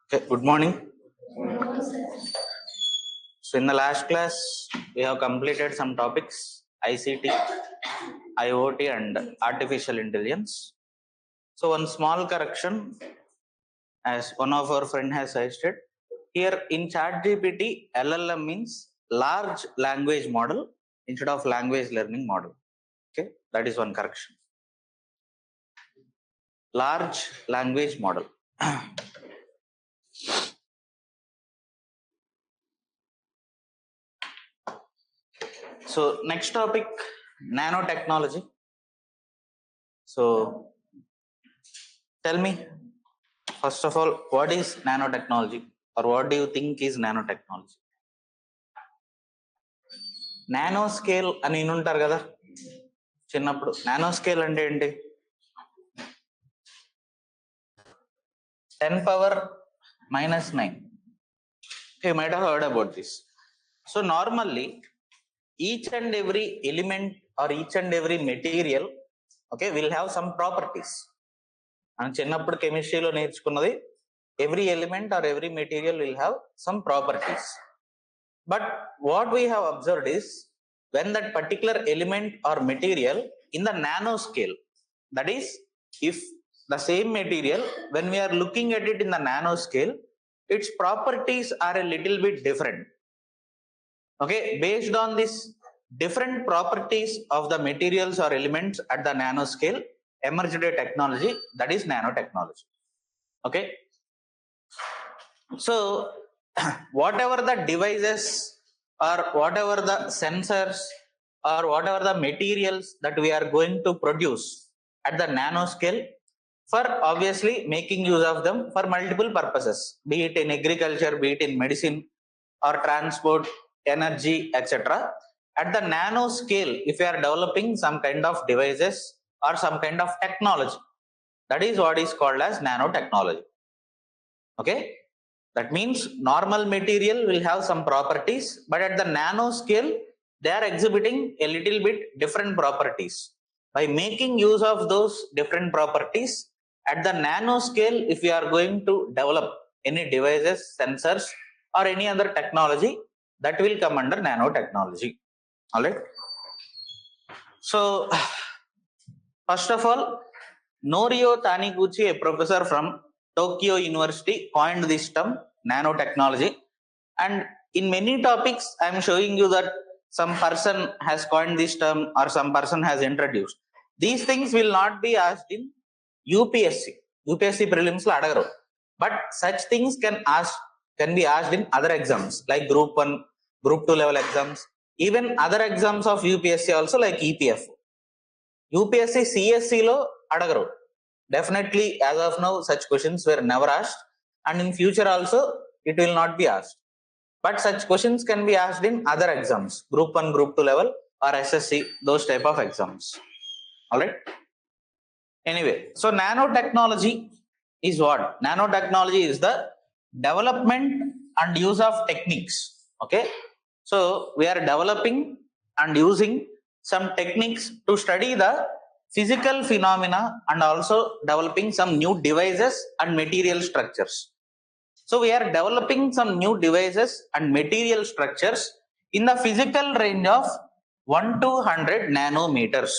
Okay, good morning. So in the last class, we have completed some topics, ICT, IoT and artificial intelligence. So one small correction, as one of our friend has suggested, here in ChatGPT, LLM means large language model instead of language learning model. Okay, that is one correction. Large language model. So next topic, nanotechnology. So tell me, first of all, what is nanotechnology, or what do you think is nanotechnology? Nano scale అని వినుంటారు కదా చిన్నప్పుడు. Nano scale అంటే ఏంటి? 10⁻⁹. You might have heard about this. So normally each and every element or each and every material, okay, will have some properties. మనం చిన్నప్పుడు కెమిస్ట్రీలో నేర్చుకున్నది, every element or every material will have some properties. But what we have observed is when that particular element or material in the nanoscale, that is, if the same material, when we are looking at it in the nanoscale, its properties are a little bit different. Okay, based on this different properties of the materials or elements at the nanoscale, emerged a technology, that is nanotechnology. Okay, so whatever the devices or whatever the sensors or whatever the materials that we are going to produce at the nanoscale, for obviously making use of them for multiple purposes, be it in agriculture, be it in medicine or transport, energy, etc. At the nanoscale, if we are developing some kind of devices or some kind of technology, that is what is called as nanotechnology. Okay, that means normal material will have some properties, but at the nanoscale, they are exhibiting a little bit different properties. By making use of those different properties at the nanoscale, if we are going to develop any devices, sensors, or any other technology, that will come under nanotechnology. All right. So, first of all, Norio Taniguchi, a professor from Tokyo University, coined this term nanotechnology. And in many topics, I am showing you that some person has coined this term or some person has introduced. These things will not be asked in UPSC. UPSC prelims la adagaru. But such things can be asked in other exams like Group 1, Group 2 level exams, even other exams of UPSC also like EPF. UPSC CSC lo adagaru. Definitely, as of now, such questions were never asked, and in future also it will not be asked. But such questions can be asked in other exams, Group 1, Group 2 level, or SSC, those type of exams. All right. Anyway, so nanotechnology is what? Nanotechnology is the development and use of techniques. Okay, so we are developing and using some techniques to study the physical phenomena and also developing some new devices and material structures. So we are developing some new devices and material structures in the physical range of 1 to 100 nanometers.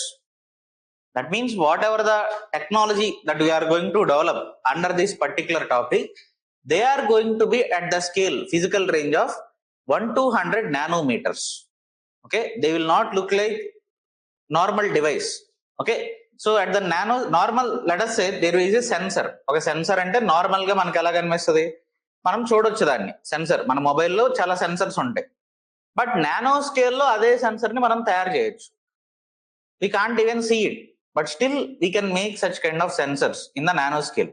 That means whatever the technology that we are going to develop under this particular topic, they are going to be at the scale, physical range of 1 to 100 nanometers. Okay, they will not look like normal device. Okay, so at the normal, let us say there is a sensor. Okay, sensor అంటే normal గా మనకి ఎలా కనిపిస్తుంది, మనం చూడొచ్చు దాన్ని. Sensor మన మొబైల్లో చాలా సెన్సర్స్ ఉంటాయి, బట్ నానో స్కేల్లో అదే సెన్సర్ ని మనం తయారు చేయొచ్చు. We can't even see it, but still we can make such kind of sensors in the nanoscale,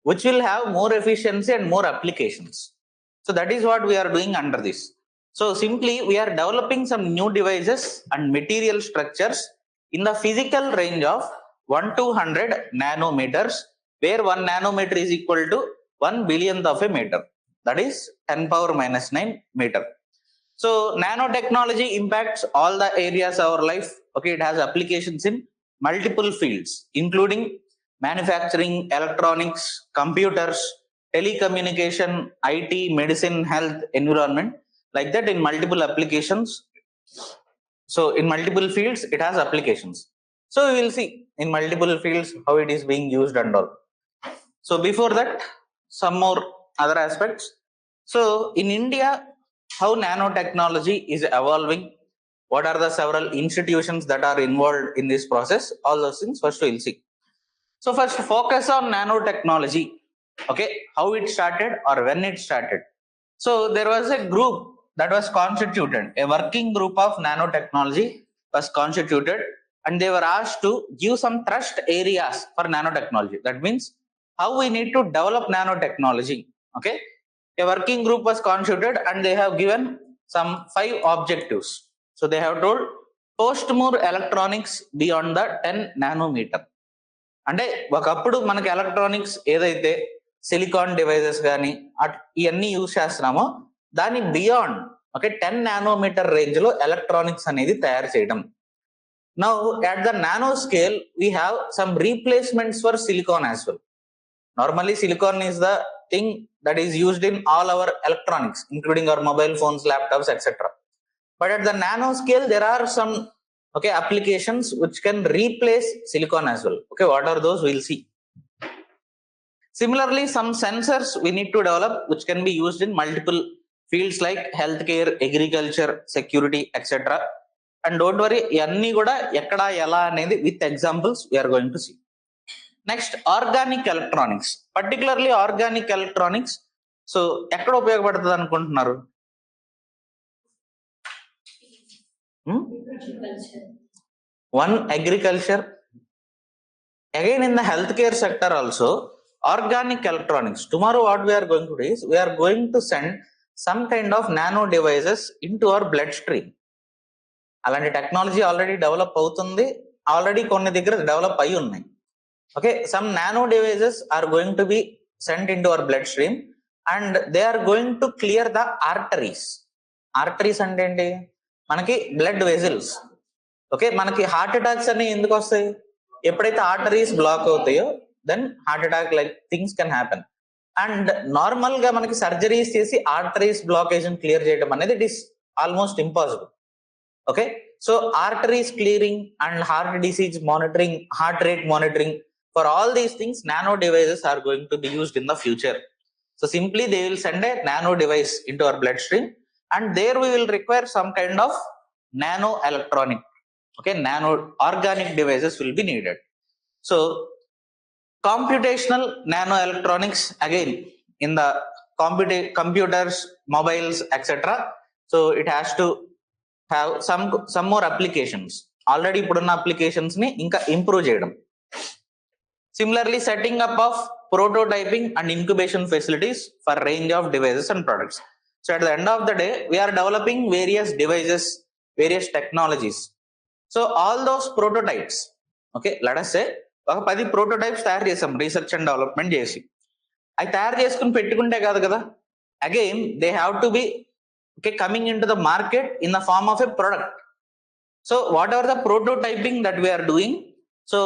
which will have more efficiency and more applications. So that is what we are doing under this. So simply we are developing some new devices and material structures in the physical range of 1 to 100 nanometers, where 1 nanometer is equal to 1 billionth of a meter. That is 10⁻⁹ meter. So nanotechnology impacts all the areas of our life. Okay, it has applications in multiple fields, including manufacturing, electronics, computers, telecommunication, IT, medicine, health, environment, like that in multiple applications. So in multiple fields, it has applications. So we will see in multiple fields how it is being used and all. So before that, some more other aspects. So in India, how nanotechnology is evolving, what are the several institutions that are involved in this process, all those things first we will see. So first focus on nanotechnology, okay, how it started or when it started. So there was a group that was constituted, a working group of nanotechnology was constituted, and they were asked to give some thrust areas for nanotechnology. That means how we need to develop nanotechnology. Okay, a working group was constituted and they have given some 5 objectives. So they have told post more electronics beyond the 10 nanometer. అంటే ఒకప్పుడు మనకి electronics ఏదైతే silicon devices కానీ ఇవన్నీ use చేస్తున్నామో దాని beyond okay 10 nanometre range లో electronics అనేది తయారు చేయడం. Now at the nano scale we have some replacements for silicon as well. Normally silicon is the thing that is used in all our electronics, including our mobile phones, laptops, etc. But at the nano scale, there are some applications which can replace silicon as well. Okay, what are those? We'll see. Similarly, some sensors we need to develop which can be used in multiple fields like healthcare, agriculture, security, etc. And don't worry, iyanni kuda ekkada ela anedi with examples we are going to see. Next, organic electronics, particularly organic electronics. So ekkada ఉపయోగపడుతుంది అనుకుంటున్నారు? One, agriculture. Again, in the healthcare sector also, organic electronics. Tomorrow what we are going to do is we are going to send some kind of nano devices into our bloodstream. అలాంటి technology already develop అవుతుంది, already కొన్ని దగ్గర develop అయి ఉన్నాయి. Okay, some nano devices are going to be sent into our bloodstream and they are going to clear the arteries. Arteries అంటే ఏంటి? మనకి blood vessels. Okay, మనకి హార్ట్ అటాక్స్ అనేవి ఎందుకు వస్తాయి? ఎప్పుడైతే ఆర్టరీస్ బ్లాక్ అవుతాయో then heart attack like things can happen. And normal గా మనకి సర్జరీస్ చేసి ఆర్టరీస్ బ్లాకేజ్ క్లియర్ చేయడం అనేది it is almost impossible. Okay, so arteries clearing and heart disease monitoring, heart rate monitoring, for all these things nano devices are going to be used in the future. So simply they will send a nano device into our bloodstream and there we will require some kind of nano electronic, okay, nano organic devices will be needed. So computational nano electronics, again in the computers, mobiles, etc. So it has to have some more applications. Already ఇప్పుడున్న applications ని ఇంకా improve చేయడం. Similarly, setting up of prototyping and incubation facilities for range of devices and products. So at the end of the day, we are developing various devices, various technologies. So all those prototypes, okay, let us say ఒక 10 prototypes తయారు చేసాం research and development చేసి. అవి తయారు చేసుకుని పెట్టుకుంటే కాదు కదా, again they have to be coming in to the market in the form of a product. So whatever the prototyping that we are doing, so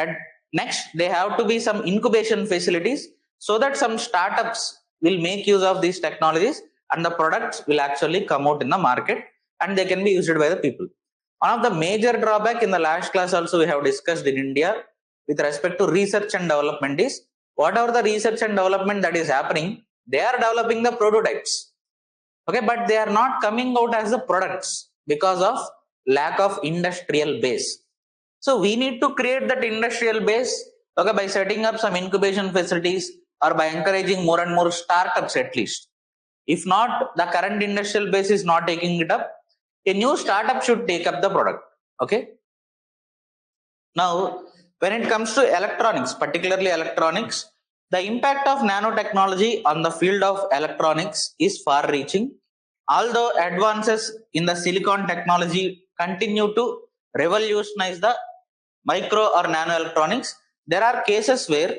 at next they have to be some incubation facilities so that some startups will make use of these technologies and the products will actually come out in the market and they can be used by the people. One of the major drawback in the last class also we have discussed in India with respect to research and development is whatever the research and development that is happening, they are developing the prototypes, okay, but they are not coming out as the products because of lack of industrial base. So we need to create that industrial base, okay, by setting up some incubation facilities or by encouraging more and more startups at least. If not, the current industrial base is not taking it up, a new startup should take up the product. Okay. Now, when it comes to electronics, particularly electronics, the impact of nanotechnology on the field of electronics is far reaching. Although advances in the silicon technology continue to revolutionize the micro or nano electronics, there are cases where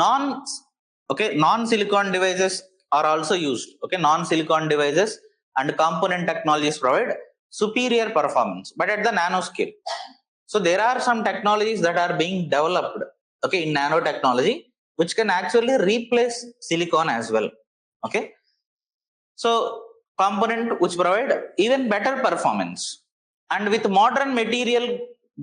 non-silicon devices are also used. Okay, non-silicon devices and component technologies provide superior performance, but at the nano scale. So there are some technologies that are being developed, okay, in nanotechnology, which can actually replace silicon as well. Okay, so component which provide even better performance, and with modern material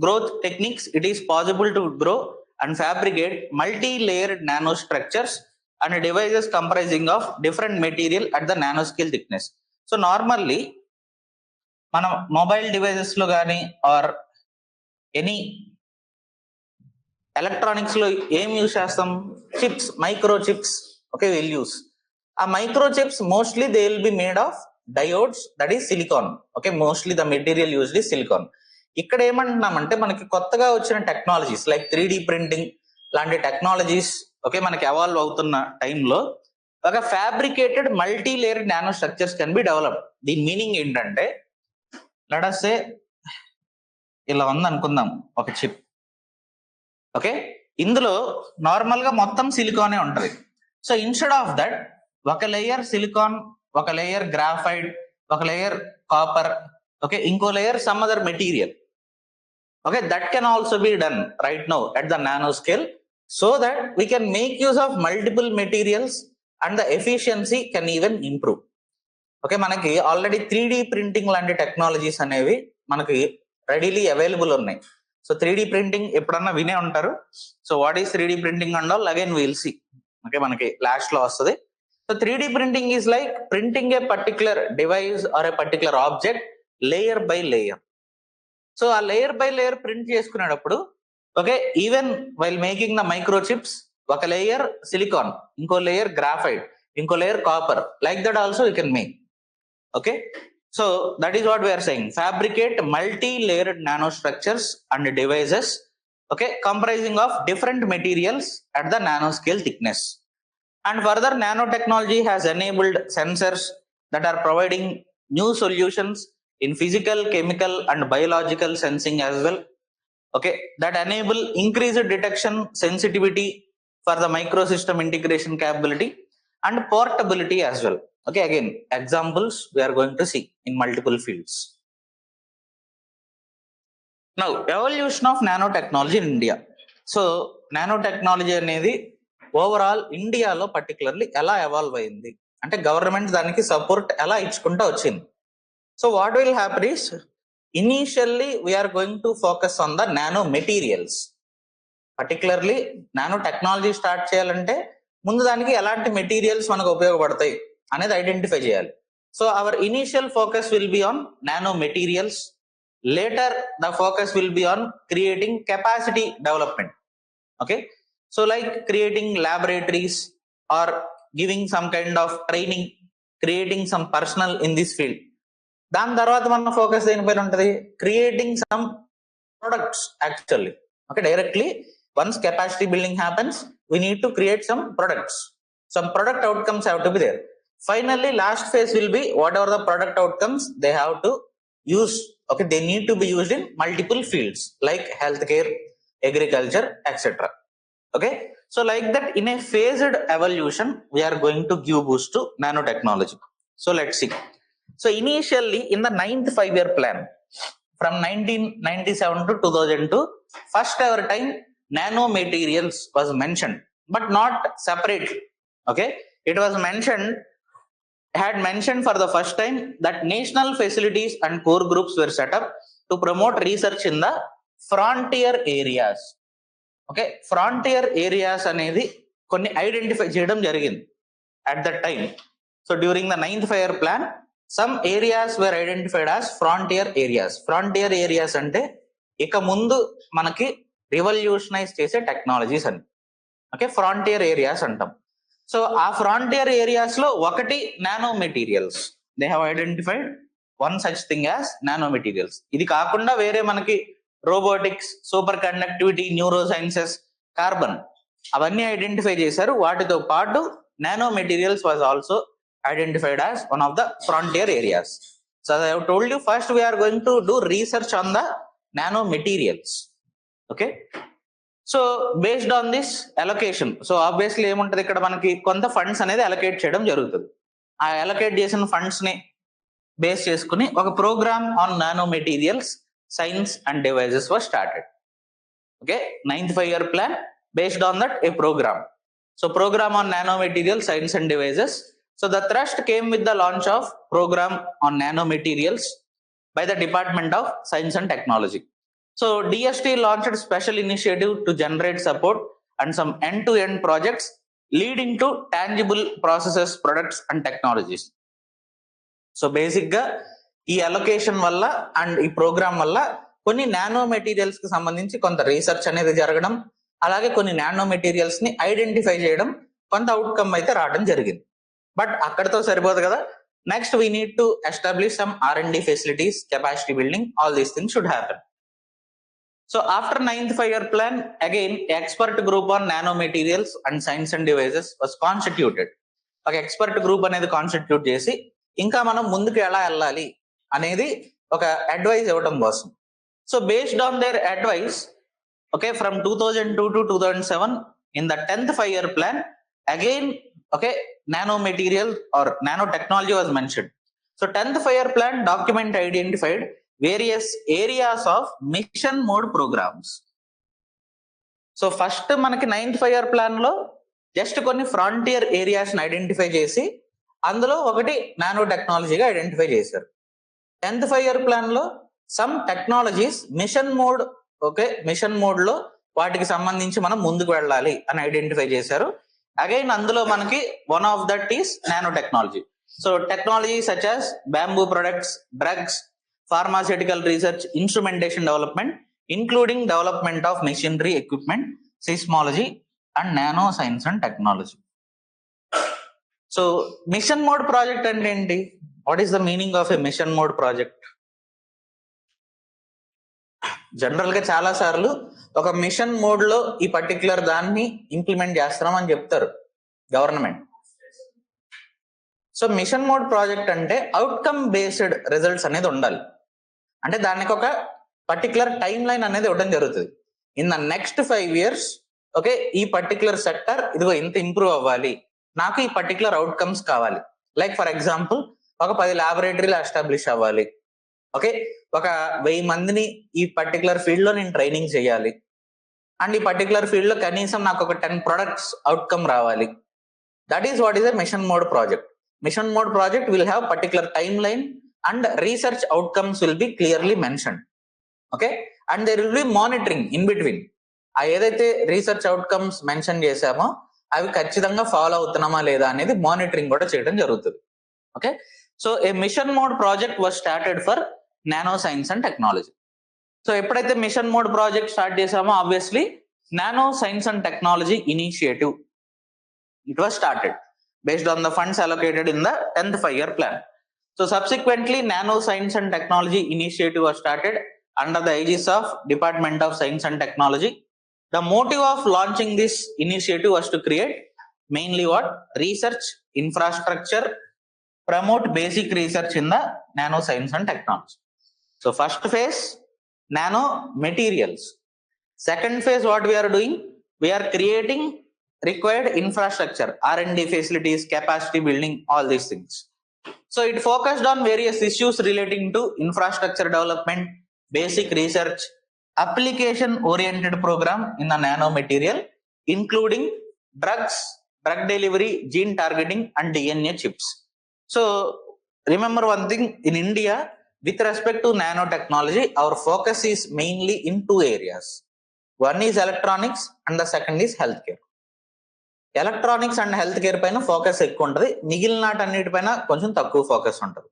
growth techniques, it is possible to grow and fabricate multi-layered nanostructures and devices comprising of different material at the nanoscale thickness. So normally మనం mobile devices లో కానీ or any electronics లో ఏం use చేస్తాం? Chips, micro chips. Okay, will use ఆ micro chips. Mostly they will be made of diodes, that is silicon. Okay, mostly the material used is silicon. ఇక్కడ ఏమంటున్నామంటే మనకి కొత్తగా వచ్చిన టెక్నాలజీస్ లైక్ 3D ప్రింటింగ్ లాంటి టెక్నాలజీస్ ఓకే మనకి evolve అవుతున్న టైంలో ఒక fabricated multi layer nano structures can be develop. దీని మీనింగ్ ఏంటంటే, లెట్ us say ఇలా ఉంది అనుకుందాం ఒక చిప్. ఓకే, ఇందులో నార్మల్ గా మొత్తం సిలికానే ఉంటది. సో ఇన్స్టెడ్ ఆఫ్ దట్ ఒక లేయర్ సిలికాన్, ఒక లేయర్ గ్రాఫైట్, ఒక లేయర్ కాపర్, ఓకే ఇంకో layer some other material. Okay, that can also be done right now at the nano scale, so that we can make use of multiple materials and the efficiency can even improve. Okay, మనకి already 3D printing లాంటి technologies అనేవి మనకి readily available ఉన్నాయి. So 3D printing ఎప్పుడన్నా వినే ఉంటారు. So what is 3D printing and all again will see. Okay, మనకి last లో వస్తుంది. So 3D printing is like printing A particular device are A particular object layer by layer. So ఆ layer by layer print చేసుకునేటప్పుడు okay even while making the micro chips, ఒక layer silicon, ఇంకో layer graphite, ఇంకో layer copper, like that also you can make. Okay, so that is what we are saying, fabricate multi-layered nanostructures and devices okay comprising of different materials at the nanoscale thickness. And further, nanotechnology has enabled sensors that are providing new solutions in physical, chemical and biological sensing as well, okay, that enable increased detection sensitivity for the microsystem integration capability and portability as well. Okay, again examples we are going to see in multiple fields. Now, evolution of nanotechnology in India. So nanotechnology అనేది overall ఇండియాలో particularly ఎలా evolve అయింది అంటే government దానికి support ఎలా ఇచ్చుకుంటూ వచ్చింది. So what will happen is, initially we are going to focus on the nano materials. Particularly nano technology start చేయాలంటే ముందు దానికి ఎలాంటి మెటీరియల్స్ మనకు ఉపయోగపడతాయి అనేది ఐడెంటిఫై చేయాలి. So our initial focus will be on nano materials. Later the focus will be on creating capacity development. Okay, so like creating laboratories or giving some kind of training, creating some personnel in this field. దాని తర్వాత మన focus దేనిపైన ఉంటుంది? Creating some products actually. Okay, directly once capacity building happens we need to create some products. Some product outcomes have to be there. Finally, last phase will be whatever the product outcomes they have to use. Okay, they need to be used in multiple fields like healthcare, agriculture, etc. Okay, so like that in a phased evolution we are going to give boost to nanotechnology. So let's see. So initially in the 9th 5-year plan from 1997 to 2002, first ever time nano materials was mentioned, but not separately. Okay, it was mentioned, had mentioned for the first time that national facilities and core groups were set up to promote research in the frontier areas. Okay, frontier areas అనేది కొన్ని identify చేయడం జరిగింది at that time. So during the 9th 5-year plan, some areas were identified as frontier areas. Frontier areas అంటే ఇక ముందు మనకి revolutionise చేసే technologies అని. ఓకే, ఫ్రాంటియర్ ఏరియాస్ అంటాం. సో ఆ ఫ్రాంటియర్ ఏరియాస్ లో ఒకటి nano materials. They have identified one such thing as nano materials. ఇది కాకుండా వేరే మనకి robotics, super conductivity, neuro sciences, carbon అవన్నీ ఐడెంటిఫై చేశారు. వాటితో పాటు nano materials was also identified as one of the frontier areas. So I have told you first we are going to do research on the nano materials. Okay, so based on this allocation, so obviously ఏముంటది ఇక్కడ మనకి కొంత funds అనేది allocate చేయడం జరుగుతుంది. ఆ allocate చేసిన funds ని బేస్ చేసుకుని ఒక programme on nano materials, science and devices was started. Okay, 9th 5-year plan based on that a program. So program on nanomaterials, science and devices. So the thrust came with the launch of program on nanomaterials by the Department of Science and Technology. So DST launched a special initiative to generate support and some end-to-end projects leading to tangible processes, products and technologies. So basic గా ఈ allocation వల్ల and ఈ programme వల్ల కొన్ని nano materials కి సంబంధించి కొంత research అనేది జరగడం, అలాగే కొన్ని నానో మెటీరియల్స్ ని ఐడెంటిఫై చేయడం, కొంత అవుట్కమ్ అయితే రావడం జరిగింది. బట్ అక్కడతో సరిపోదు కదా, next we need to establish some R&D facilities, capacity building, all these things should happen. So after 9th 5-year plan, again expert group on nanomaterials and science and devices was constituted. ఒక expert group అనేది constitute చేసి ఇంకా మనం ముందుకు ఎలా వెళ్ళాలి అనేది ఒక అడ్వైస్ ఇవ్వడం కోసం. So based on their advice, okay, from 2002 to 2007 in the 10th 5-year plan, again, okay, nanomaterial or nanotechnology was mentioned. So 10th 5-year plan document identified various areas of mission mode programs. So first మనకి 9th 5-year plan లో just కొన్ని frontier areas ని identify చేసి అందులో ఒకటి nano టెక్నాలజీగా identify చేశారు. 10th 5-year plan లో some technologies mission mode, okay, mission mode లో వాటికి సంబంధించి మనం ముందుకు వెళ్ళాలి అని ఐడెంటిఫై చేశారు. అగైన్ అందులో మనకి one of that is nano technology. So technology such as bamboo products, drugs, pharmaceutical research, instrumentation development, including development of machinery, equipment, seismology and nano science and technology. So mission mode project అంటే ఏంటి? What is the meaning of a mission mode project? General గా చాలా సార్లు ఒక mission mode లో ఈ particular దాన్ని implement చేస్తున్నాం అని చెప్తారు government. So mission mode project అంటే అవుట్కమ్ బేస్డ్ రిజల్ట్స్ అనేది ఉండాలి. అంటే దానికి ఒక పర్టికులర్ టైం లైన్ అనేది ఇవ్వడం జరుగుతుంది. In the next 5 years, okay, ఈ పర్టికులర్ సెక్టర్ ఇదిగో ఇంత ఇంప్రూవ్ అవ్వాలి, నాకు ఈ పర్టికులర్ అవుట్కమ్స్ కావాలి. లైక్ ఫర్ ఎగ్జాంపుల్ ఒక 10 ల్యాబొరేటరీలు ఎస్టాబ్లిష్ అవ్వాలి, ఓకే, ఒక 1000 మందిని ఈ పర్టికులర్ ఫీల్డ్ లో నేను ట్రైనింగ్ చేయాలి, అండ్ ఈ పర్టికులర్ ఫీల్డ్ లో కనీసం నాకు ఒక 10 ప్రొడక్ట్స్ అవుట్కమ్ రావాలి. That is what is a mission mode project. Mission mode project will have particular timeline and research outcomes will be clearly mentioned. Okay, and there will be monitoring in between. ఆ ఏదైతే research outcomes mention చేశామో అవి ఖచ్చితంగా follow అవుతున్నామా లేదా అనేది monitoring కూడా చేయడం జరుగుతుంది. Okay, so A mission mode project was started for nano science and technology. So ఎప్పుడైతే మిషన్ మోడ్ ప్రాజెక్ట్ స్టార్ట్ చేసామో obviously nano science and technology initiative it was started based on the funds allocated in the 10th 5-year plan. So subsequently, Nano Science and Technology Initiative was started under the aegis of Department of Science and Technology. The motive of launching this initiative was to create mainly what? Research infrastructure, promote basic research in the nano science and technology. So first phase, nano materials. Second phase, what we are doing? We are creating required infrastructure, R&D facilities, capacity building, all these things. So it focused on various issues relating to infrastructure development, basic research, application oriented program in the nano material, including drugs, drug delivery, gene targeting and DNA chips. So remember one thing, in India, with respect to nanotechnology, our focus is mainly in 2 areas. One is electronics and the second is healthcare. Electronics and health care పైన focus ఎక్కువ ఉంటుంది, మిగిలిన అన్నిటిపైన కొంచెం తక్కువ focus ఉంటుంది.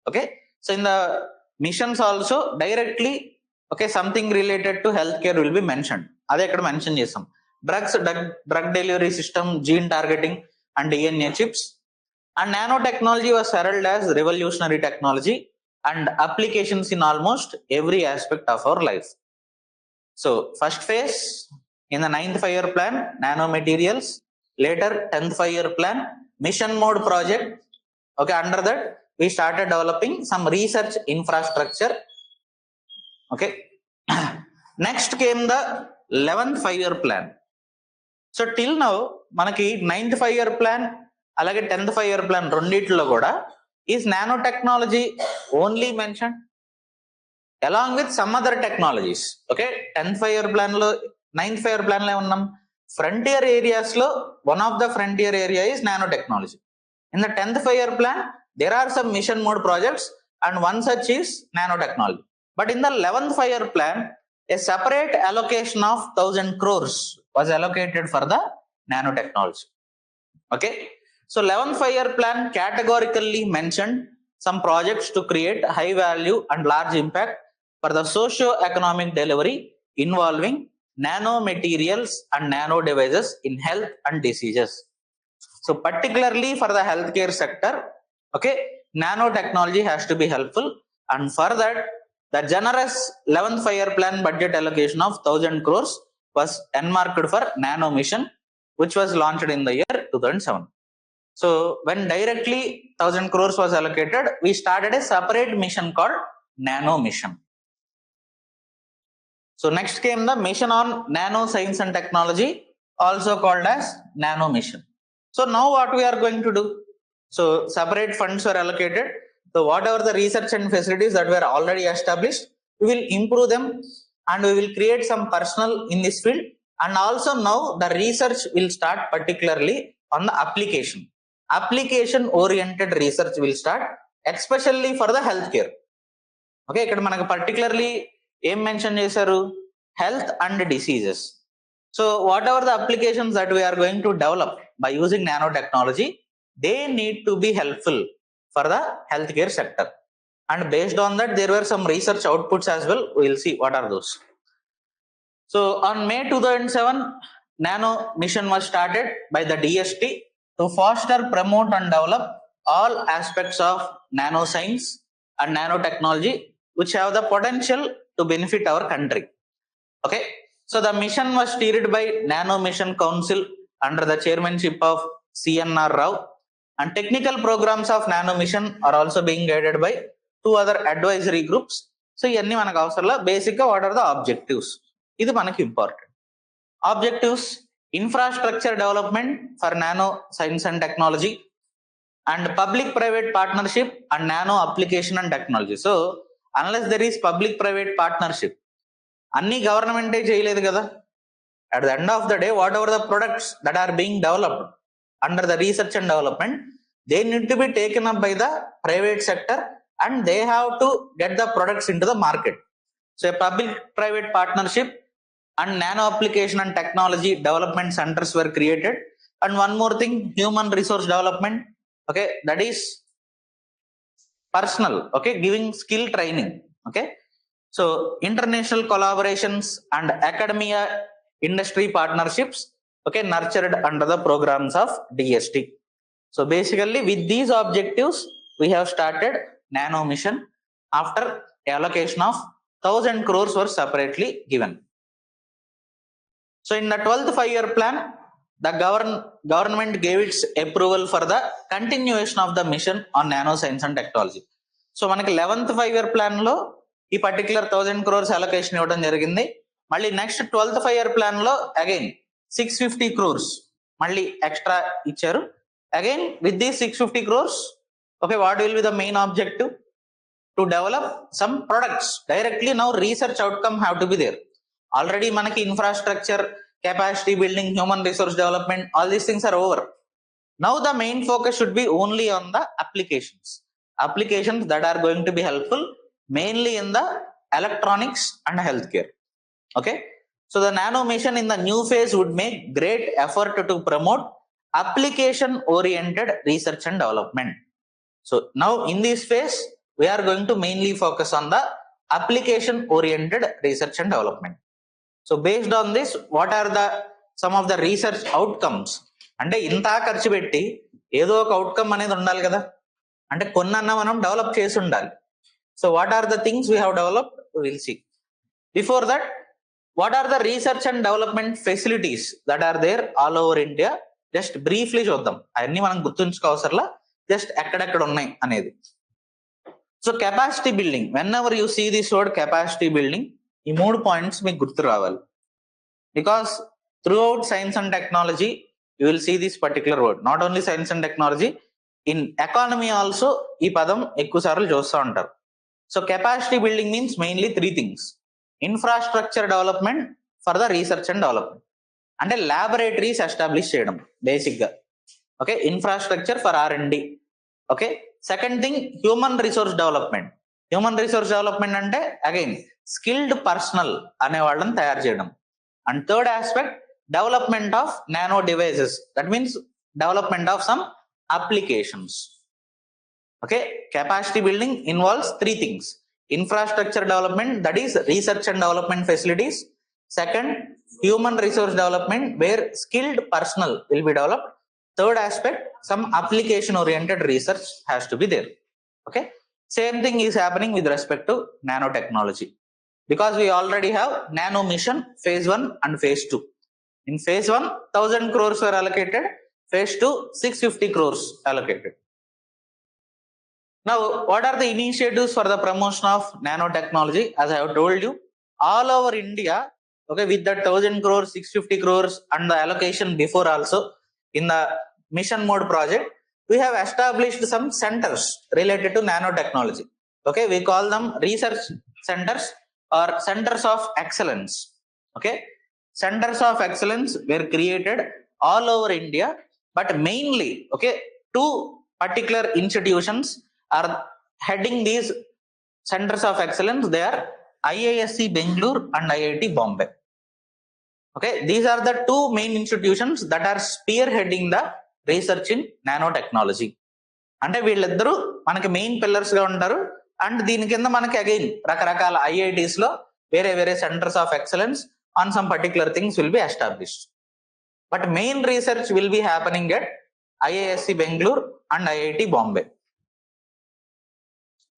Okay, so in the missions also directly, okay, something related to health care will be mention. అదే ఇక్కడ మెన్షన్ చేస్తాం. Drugs, drug delivery system, gene targeting and DNA chips. And nano technology was heralded as revolutionary technology and applications in almost every aspect of our life. So first phase in the 9th 5-year plan, nano materials. Later 10th 5-year plan, mission mode project. Okay, under that we started developing some research infrastructure. Okay, next came the 11th 5-year plan. So till now మనకి 9th 5-year plan అలాగే 10th 5-year plan రెండిట్లో కూడా is nanotechnology only mentioned along with some other technologies. Okay, 10th 5-year plan లో 9th 5-year plan లో ఉన్నాం, frontier areas lo one of the frontier area is nanotechnology. In the 10th 5-year plan, there are some mission mode projects and one such is nanotechnology. But in the 11th 5-year plan, a separate allocation of 1,000 crores was allocated for the nanotechnology. Okay. So 11th 5-year plan categorically mentioned some projects to create high value and large impact for the socio-economic delivery involving nanomaterials and nano devices in health and diseases. So particularly for the healthcare sector, okay, nanotechnology has to be helpful, and for that, the generous 11th 5-year plan budget allocation of 1,000 crores was earmarked for nano mission, which was launched in the year 2007. So when directly 1,000 crores was allocated, we started a separate mission called nano mission. So next came the mission on nano science and technology, also called as nano mission. So now what we are going to do? So separate funds were allocated. So whatever the research and facilities that were already established, we will improve them and we will create some personnel in this field. And also now the research will start particularly on the application. Application oriented research will start, especially for the healthcare. Okay, ikkada manaku particularly em mention chesaru, health and diseases. So whatever the applications that we are going to develop by using nanotechnology, they need to be helpful for the healthcare sector. And based on that, there were some research outputs as well. We will see what are those. So on May 2007, nano mission was started by the DST to foster, promote and develop all aspects of nanoscience and nanotechnology which have the potential to benefit our country. Okay. So the mission was steered by Nano Mission Council under the chairmanship of CNR Rao, and technical programs of Nano Mission are also being guided by 2 other advisory groups. So iyanni manaku avasarala basic ga what are the objectives? Idi manaku important. Objectives: infrastructure development for nano science and technology, and public private partnership and nano application and technology. So unless there is public private partnership, అన్ని గవర్నమెంటే చేయలేదు కదా. At the end of the day, whatever the products that are being developed under the research and development, they need to be taken up by the private sector and they have to get the products into the market. So a public private partnership and nano application and technology development centers were created. And one more thing, human resource development, okay, that is personal, okay, giving skill training, okay. So international collaborations and academia industry partnerships, okay, nurtured under the programs of DST. So basically with these objectives, we have started nano mission after allocation of 1,000 crores were separately given. So in the 12th 5-year plan, the government gave its approval for the continuation of the mission on nanoscience and technology. So మనకి 11th 5-year plan లో ఈ particular 1,000 crores allocation ఇవ్వడం జరిగింది. మళ్ళీ next 12th 5-year plan లో again 650 crores మళ్ళీ extra ఇచ్చారు. Again with the 650 crores, okay, what will be the main objective? To develop some products directly. Now research outcome have to be there. Already manaki infrastructure, capacity building, human resource development, all these things are over. Now the main focus should be only on the applications that are going to be helpful mainly in the electronics and healthcare. Okay, so the nano mission in the new phase would make great effort to promote application oriented research and development. So now in this phase, we are going to mainly focus on the application oriented research and development. So based on this, what are the some of the research outcomes? అంటే ఇంత ఖర్చు పెట్టి ఏదో ఒక outcome అనేది ఉండాలి కదా, అంటే కొన్నన్నా మనం డెవలప్ చేసి ఉండాలి. So what are the things we have developed, will see. Before that, what are the research and development facilities that are there all over India? Just briefly చూద్దాం, అవన్నీ మనం గుర్తుంచుకోవసరలా, జస్ట్ ఎక్కడెక్కడ ఉన్నాయి అనేది. So capacity building, whenever you see this word capacity building, ఈ 3 points మీకు గుర్తు రావాలి. Because throughout science and technology you will see this particular word. Not only science and technology, in economy also ఈ పదం ఎక్కువ సార్లు చూస్తూ ఉంటారు. So capacity building means mainly 3 things: infrastructure development for the research and development, అంటే laboratories establish చేయడం basic గా. Okay, infrastructure for R&D. Okay, second thing, human resource development. Human resource development అంటే అగైన్ స్కిల్డ్ పర్సనల్ అనే వాళ్ళని తయారు చేయడం. And third aspect, development of nano devices, that means development of some applications. Okay, capacity building involves three things: infrastructure development, that is research and development facilities. Second, human resource development where skilled personnel will be developed. Third aspect, some application oriented research has to be there. Okay, same thing is happening with respect to nanotechnology, because we already have nano mission phase 1 and phase 2. In phase 1 1000 crores were allocated, phase 2 650 crores allocated. Now what are the initiatives for the promotion of nanotechnology? As I have told you, all over India, okay, with the 1000 crores, 650 crores and the allocation before also in the mission mode project, we have established some centers related to nanotechnology. Okay, we call them research centers or centers of excellence. Okay, centers of excellence were created all over India, but mainly, okay, two particular institutions are heading these centers of excellence. They are IASC Bangalore and IIT Bombay. Okay, these are the two main institutions that are spearheading the research in nanotechnology. అంటే వీళ్ళిద్దరూ మనకి main pillars గా ఉంటారు. And దీని కింద మనకి again రకరకాల IITs లో వేరే వేరే centres of excellence on some particular things will be established. But main research will be happening at IASC Bengaluru and IIT Bombay.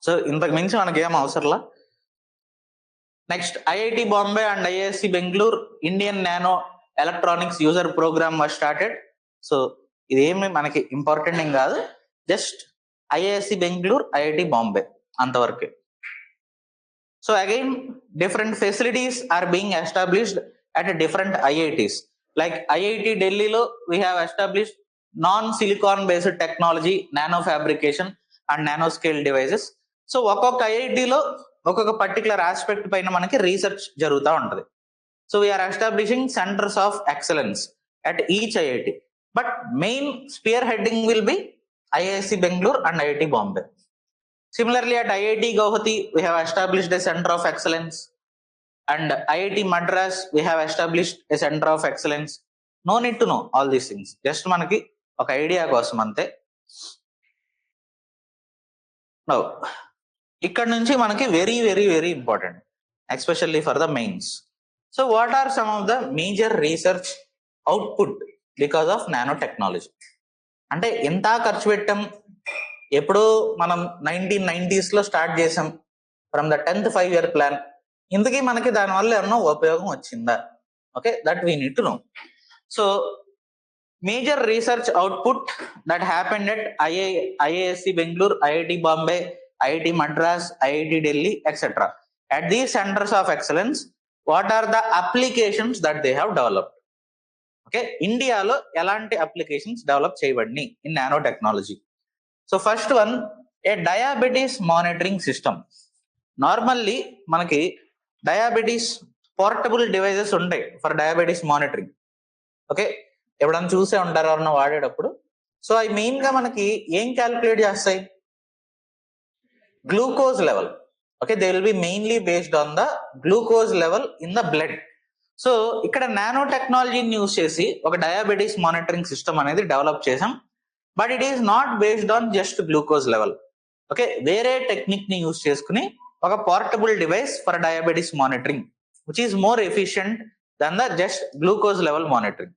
So ఇంతకు మించి మనకి ఏం అవసరంలా. Next, IIT Bombay and IASC Bangalore Indian Nano Electronics User Program was started. So ఇదేమి మనకి important ఏం కాదు, just IASC Bangalore, IIT Bombay అంతవరకే. So again different facilities are being established at different IITs. Like IIT ఢిల్లీలో we have established non silicon based technology, nano fabrication and nano scale devices. So ఒక్కొక్క IITలో ఒక్కొక్క particular aspect పైన మనకి research జరుగుతూ ఉంటుంది. So we're establishing centres of excellence at each IIT, but main spearheading will be IASC Bangalore and IIT Bombay. Similarly, at IIT Guwahati we have established a center of excellence, and IIT Madras we have established a center of excellence. No need to know all these things, just మనకి ఒక idea కోసం అంతే. Now ఇక్కడ నుంచి మనకి very very very important, especially for the mains. So what are some of the major research output because of nano technology? అంటే ఎంత ఖర్చు పెట్టాం, ఎప్పుడో మనం 1990s లో స్టార్ట్ చేసాం from the 10th 5-year plan. ఇందుకీ మనకి దానివల్ల ఏమన్నా ఉపయోగం వచ్చిందా? Okay, that we need to no. So major research output that happened at IASC Bangalore, IIT Bombay, IIT Madras, IIT Delhi, etc. At these centers of excellence, what are the applications that they have developed? Okay, ఇండియాలో ఎలాంటి applications develop చేయబడినాయి in nano technology? So first one, a diabetes monitoring system. Normally మనకి diabetes portable devices ఉంటాయి for diabetes monitoring. Okay, ఎప్పుడన్నా చూసే ఉంటారు ఎవరన్నా వాడేటప్పుడు. సో అవి మెయిన్ గా మనకి ఏం క్యాలిక్యులేట్ చేస్తాయి? Glucose level. Okay, they will be mainly based on the glucose level in the blood. So ఇక్కడ నానో టెక్నాలజీని యూజ్ చేసి ఒక డయాబెటీస్ మానిటరింగ్ సిస్టమ్ అనేది డెవలప్ చేసాం. But it is not based on just glucose level. Okay, వేరే technique ని use చేసుకుని ఒక portable device for diabetes monitoring which is more efficient than the just glucose level monitoring.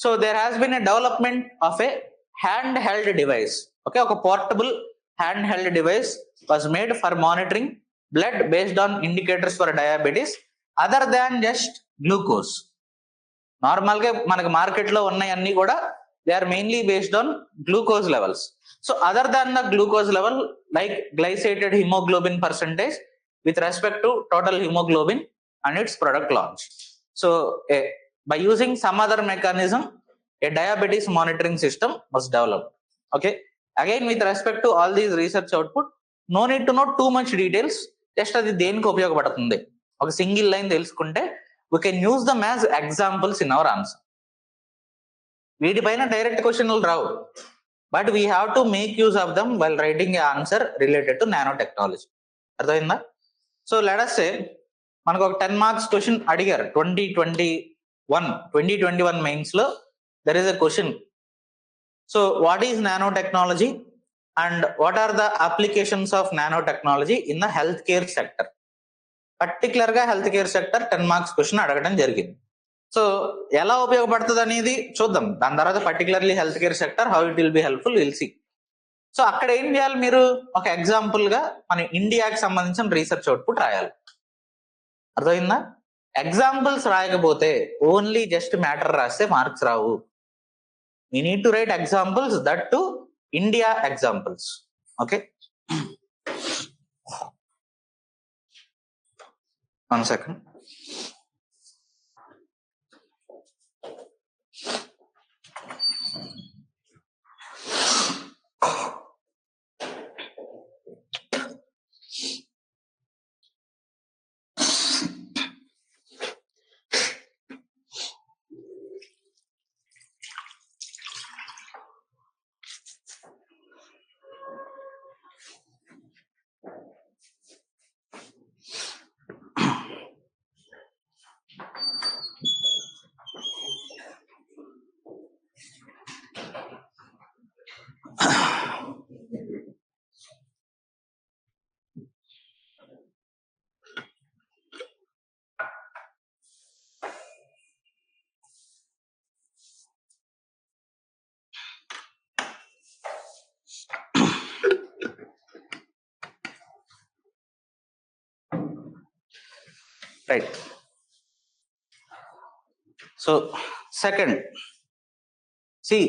So there has been a development of A hand held device. Okay, ఒక portable hand held device was made for monitoring blood based on indicators for diabetes other than just glucose. Normal గా మనకి market లో ఉన్నాయి అన్ని కూడా they are mainly based on glucose levels. So other than the glucose level, like glycated haemoglobin percentage with respect to total haemoglobin and its product launch. So by using some other mechanism, a diabetes monitoring system was developed. Okay, again with respect to all these research output, no need to know too much details, just అది దేనికి ఉపయోగపడుతుంది ఒక single line తెలుసుకుంటే we can use them as examples in our answer. వీటిపైన direct క్వశ్చన్లు రావు, but we have to make use of them while writing a answer related to nano technology. అర్థమైందా? So let us say మనకు ఒక 10 marks question అడిగారు 2021 mains లో. There is a question, so what is nano technology and what are the applications of nano technology in the health care sector. Particular గా health care sector 10 marks question అడగడం జరిగింది. So ఎలా ఉపయోగపడుతుంది అనేది చూద్దాం. దాని తర్వాత particularly health care sector how it will be helpful will see. So అక్కడ ఏం చేయాలి, మీరు ఒక ఎగ్జాంపుల్ గా మన ఇండియాకి సంబంధించిన రీసెర్చ్ అవుట్పుట్ రాయాలి. అర్థమైందా? ఎగ్జాంపుల్స్ రాయకపోతే ఓన్లీ జస్ట్ మ్యాటర్ రాస్తే marks Rao. we need to write examples, that to India examples. Okay, one second. Right. So second, see,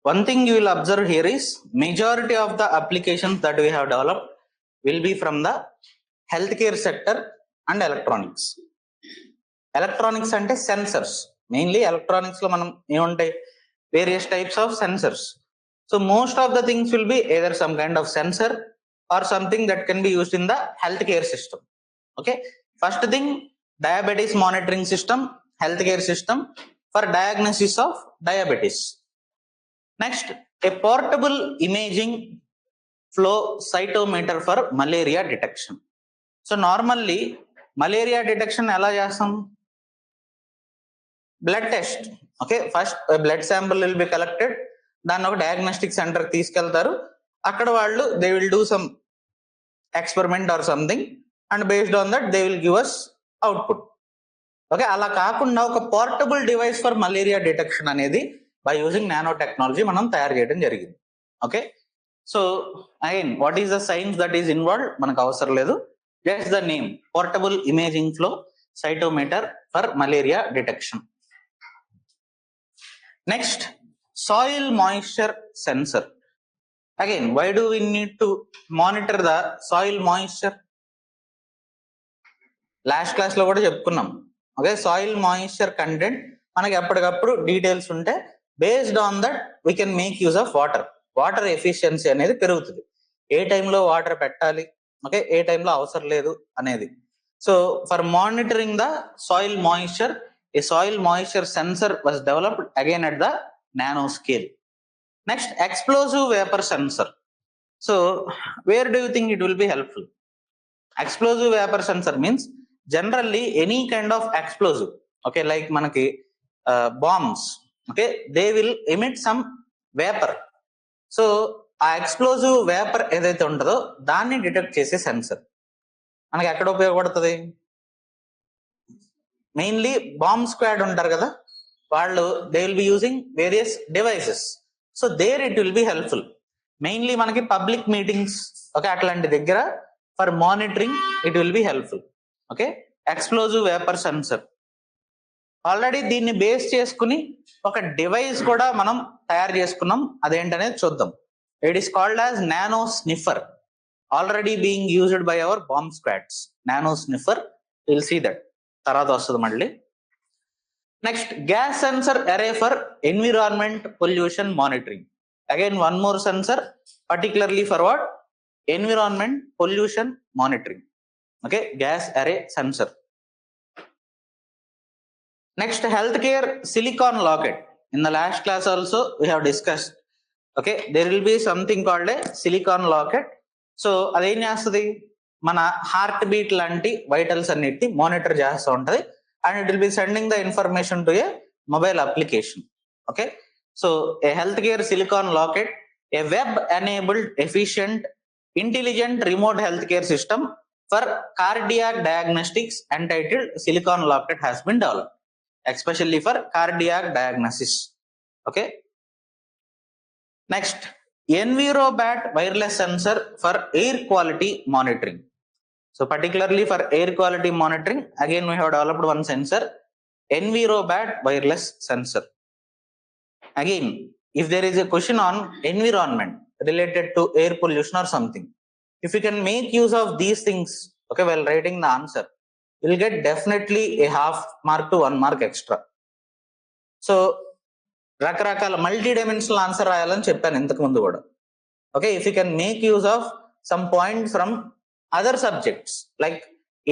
one thing you will observe here is majority of the applications that we have developed will be from the healthcare sector and electronics. Electronics ante sensors, mainly electronics lo manam emuntayi various types of sensors. So most of the things will be either some kind of sensor or something that can be used in the healthcare system. Okay, first thing, diabetes monitoring system, healthcare system for diagnosis of diabetes. Next, a portable imaging flow cytometer for malaria detection. So normally malaria detection ela chestam, blood test. Okay, first a blood sample will be collected, then oka diagnostic center ki తీసుకెళ్తారు. అక్కడ వాళ్ళు they will do some experiment or something, and based on that they will give us output. ఓకే, అలా కాకుండా ఒక portable device for malaria detection అనేది by using nano technology మనం తయారు చేయడం జరిగింది. Okay, so again what is the science that is involved మనకు అవసరం లేదు, just the name portable imaging flow cytometer for malaria detection. Next, soil moisture sensor. Again why do we need to monitor the soil moisture? Last class లో కూడా చెప్పుకున్నాం. Okay, soil moisture content మనకి ఎప్పటికప్పుడు details ఉంటే based on that we can make use of water. Water efficiency అనేది పెరుగుతుంది. ఏ టైంలో water పెట్టాలి, ఓకే, ఏ టైంలో అవసరం లేదు అనేది. So for monitoring the soil moisture, A soil moisture sensor was developed again at the nano scale. Next, explosive vapour sensor. So where do you think it will be helpful? Explosive vapor sensor means generally any kind of explosive, okay, like manaki bombs, okay, they will emit some vapor. So ఆ explosive vapour ఏదైతే ఉంటుందో దాన్ని detect చేసే sensor మనకి ఎక్కడ ఉపయోగపడుతుంది? Mainly bomb squad ఉంటారు కదా, వాళ్ళు they will be using various devices. So there it will be helpful. Mainly మనకి పబ్లిక్ మీటింగ్స్, ఓకే, అట్లాంటి దగ్గర for monitoring it will be helpful. Okay, explosive vapour sensor. Already దీన్ని బేస్ చేసుకుని ఒక device కూడా మనం తయారు చేసుకున్నాం, అదేంటనేది చూద్దాం. It is called as nano sniffer, already being used by our bomb squads. Nano sniffer, will see that తర్వాత వస్తుంది మళ్ళీ. నెక్స్ట్, గ్యాస్ సెన్సర్ అరే for environment pollution monitoring. Again one more sensor particularly for what? Environment pollution monitoring. Okay, gas array sensor. Next, health care silicon locket. In the last class also we have discussed. Okay, there will be something called a silicon locket. So అదేం చేస్తుంది, మన heart beat లాంటి vitals అన్నిటి monitor చేస్తూ ఉంటుంది, and it will B sending the information to A mobile application. Okay, so A health care silicon locket, a web-enabled, efficient, intelligent remote healthcare system for cardiac diagnostics entitled Silicon Locket has been developed, especially for cardiac diagnosis. Okay. Next, EnviroBat wireless sensor for air quality monitoring. So particularly for air quality monitoring, again we have developed one sensor, EnviroBat wireless sensor. Again, if there is a question on environment related to air pollution or something, if you can make use of these things, okay, while writing the answer, you will get definitely a half mark to 1 mark extra. So రకరకాల multi dimensional answer రాయాలని చెప్పాను ఇంతకు ముందు కూడా. Okay, if you can make use of some point from other subjects, like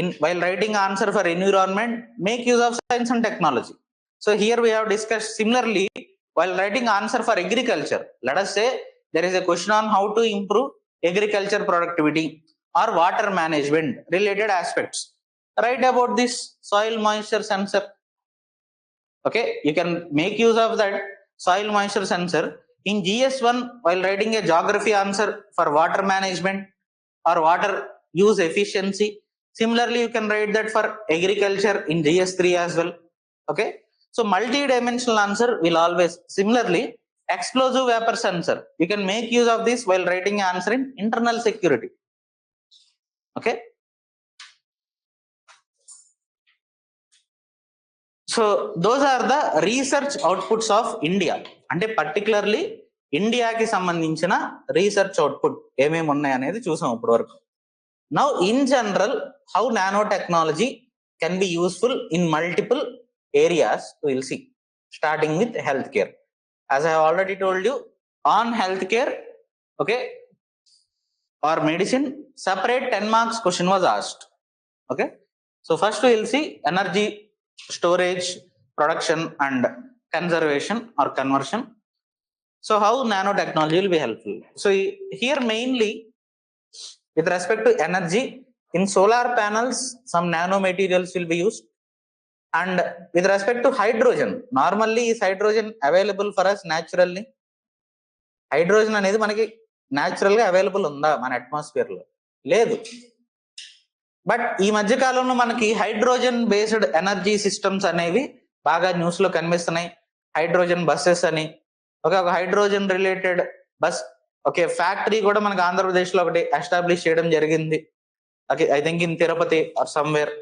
in while writing answer for environment, make use of science and technology. So here we have discussed similarly while writing answer for agriculture. Let us say there is a question on how to improve agriculture productivity or water management related aspects. Write about this soil moisture sensor. Okay, you can make use of that soil moisture sensor in GS1 while writing a geography answer for water management or water use efficiency. Similarly, you can write that for agriculture in GS3 as well. Okay, so multi-dimensional answer will always. Similarly, explosive vapor sensor, you can make use of this while writing an answer in internal security. Okay, so those are the research outputs of India. అంటే particularly ఇండియాకి సంబంధించిన research output ఏమేమి ఉన్నాయి అనేది చూసాం ఇప్పటి వరకు. Now in general, how nanotechnology can be useful in multiple areas we will see, starting with healthcare. As I have already told you, on healthcare, okay, or medicine, separate 10 marks question was asked. Okay, so first we will see energy storage, production and conservation or conversion. So how nanotechnology will be helpful? So here mainly with respect to energy, in solar panels some nanomaterials will be used. And with respect to hydrogen, normally is hydrogen available for us naturally? Hydrogen అనేది మనకి natural గా available ఉందా మన atmosphere లో? లేదు. But ఈ మధ్య కాలంలో మనకి హైడ్రోజన్ బేస్డ్ ఎనర్జీ సిస్టమ్స్ అనేవి బాగా న్యూస్ లో కనిపిస్తున్నాయి. హైడ్రోజన్ బస్సెస్ అని, ఒక hydrogen related bus, okay, factory కూడా మనకి ఆంధ్రప్రదేశ్ లో ఒకటి ఎస్టాబ్లిష్ చేయడం జరిగింది. Okay, I think in Tirupati or somewhere.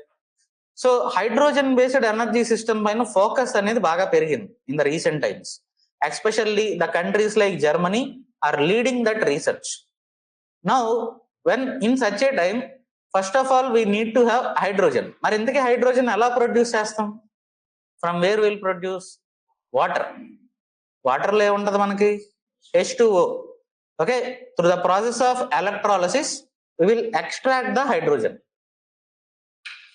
So hydrogen based energy system పైన ఫోకస్ అనేది బాగా పెరిగింది in the recent times. Especially the countries like Germany are leading that research. Now, when in such a time, first of all, we need to have hydrogen. మరి ఇంతకీ hydrogen ఎలా produce చేస్తాం? From where will produce? Water. వాటర్లో ఏముంటుంది మనకి? H2O. Okay, through the process of electrolysis, we will extract the hydrogen.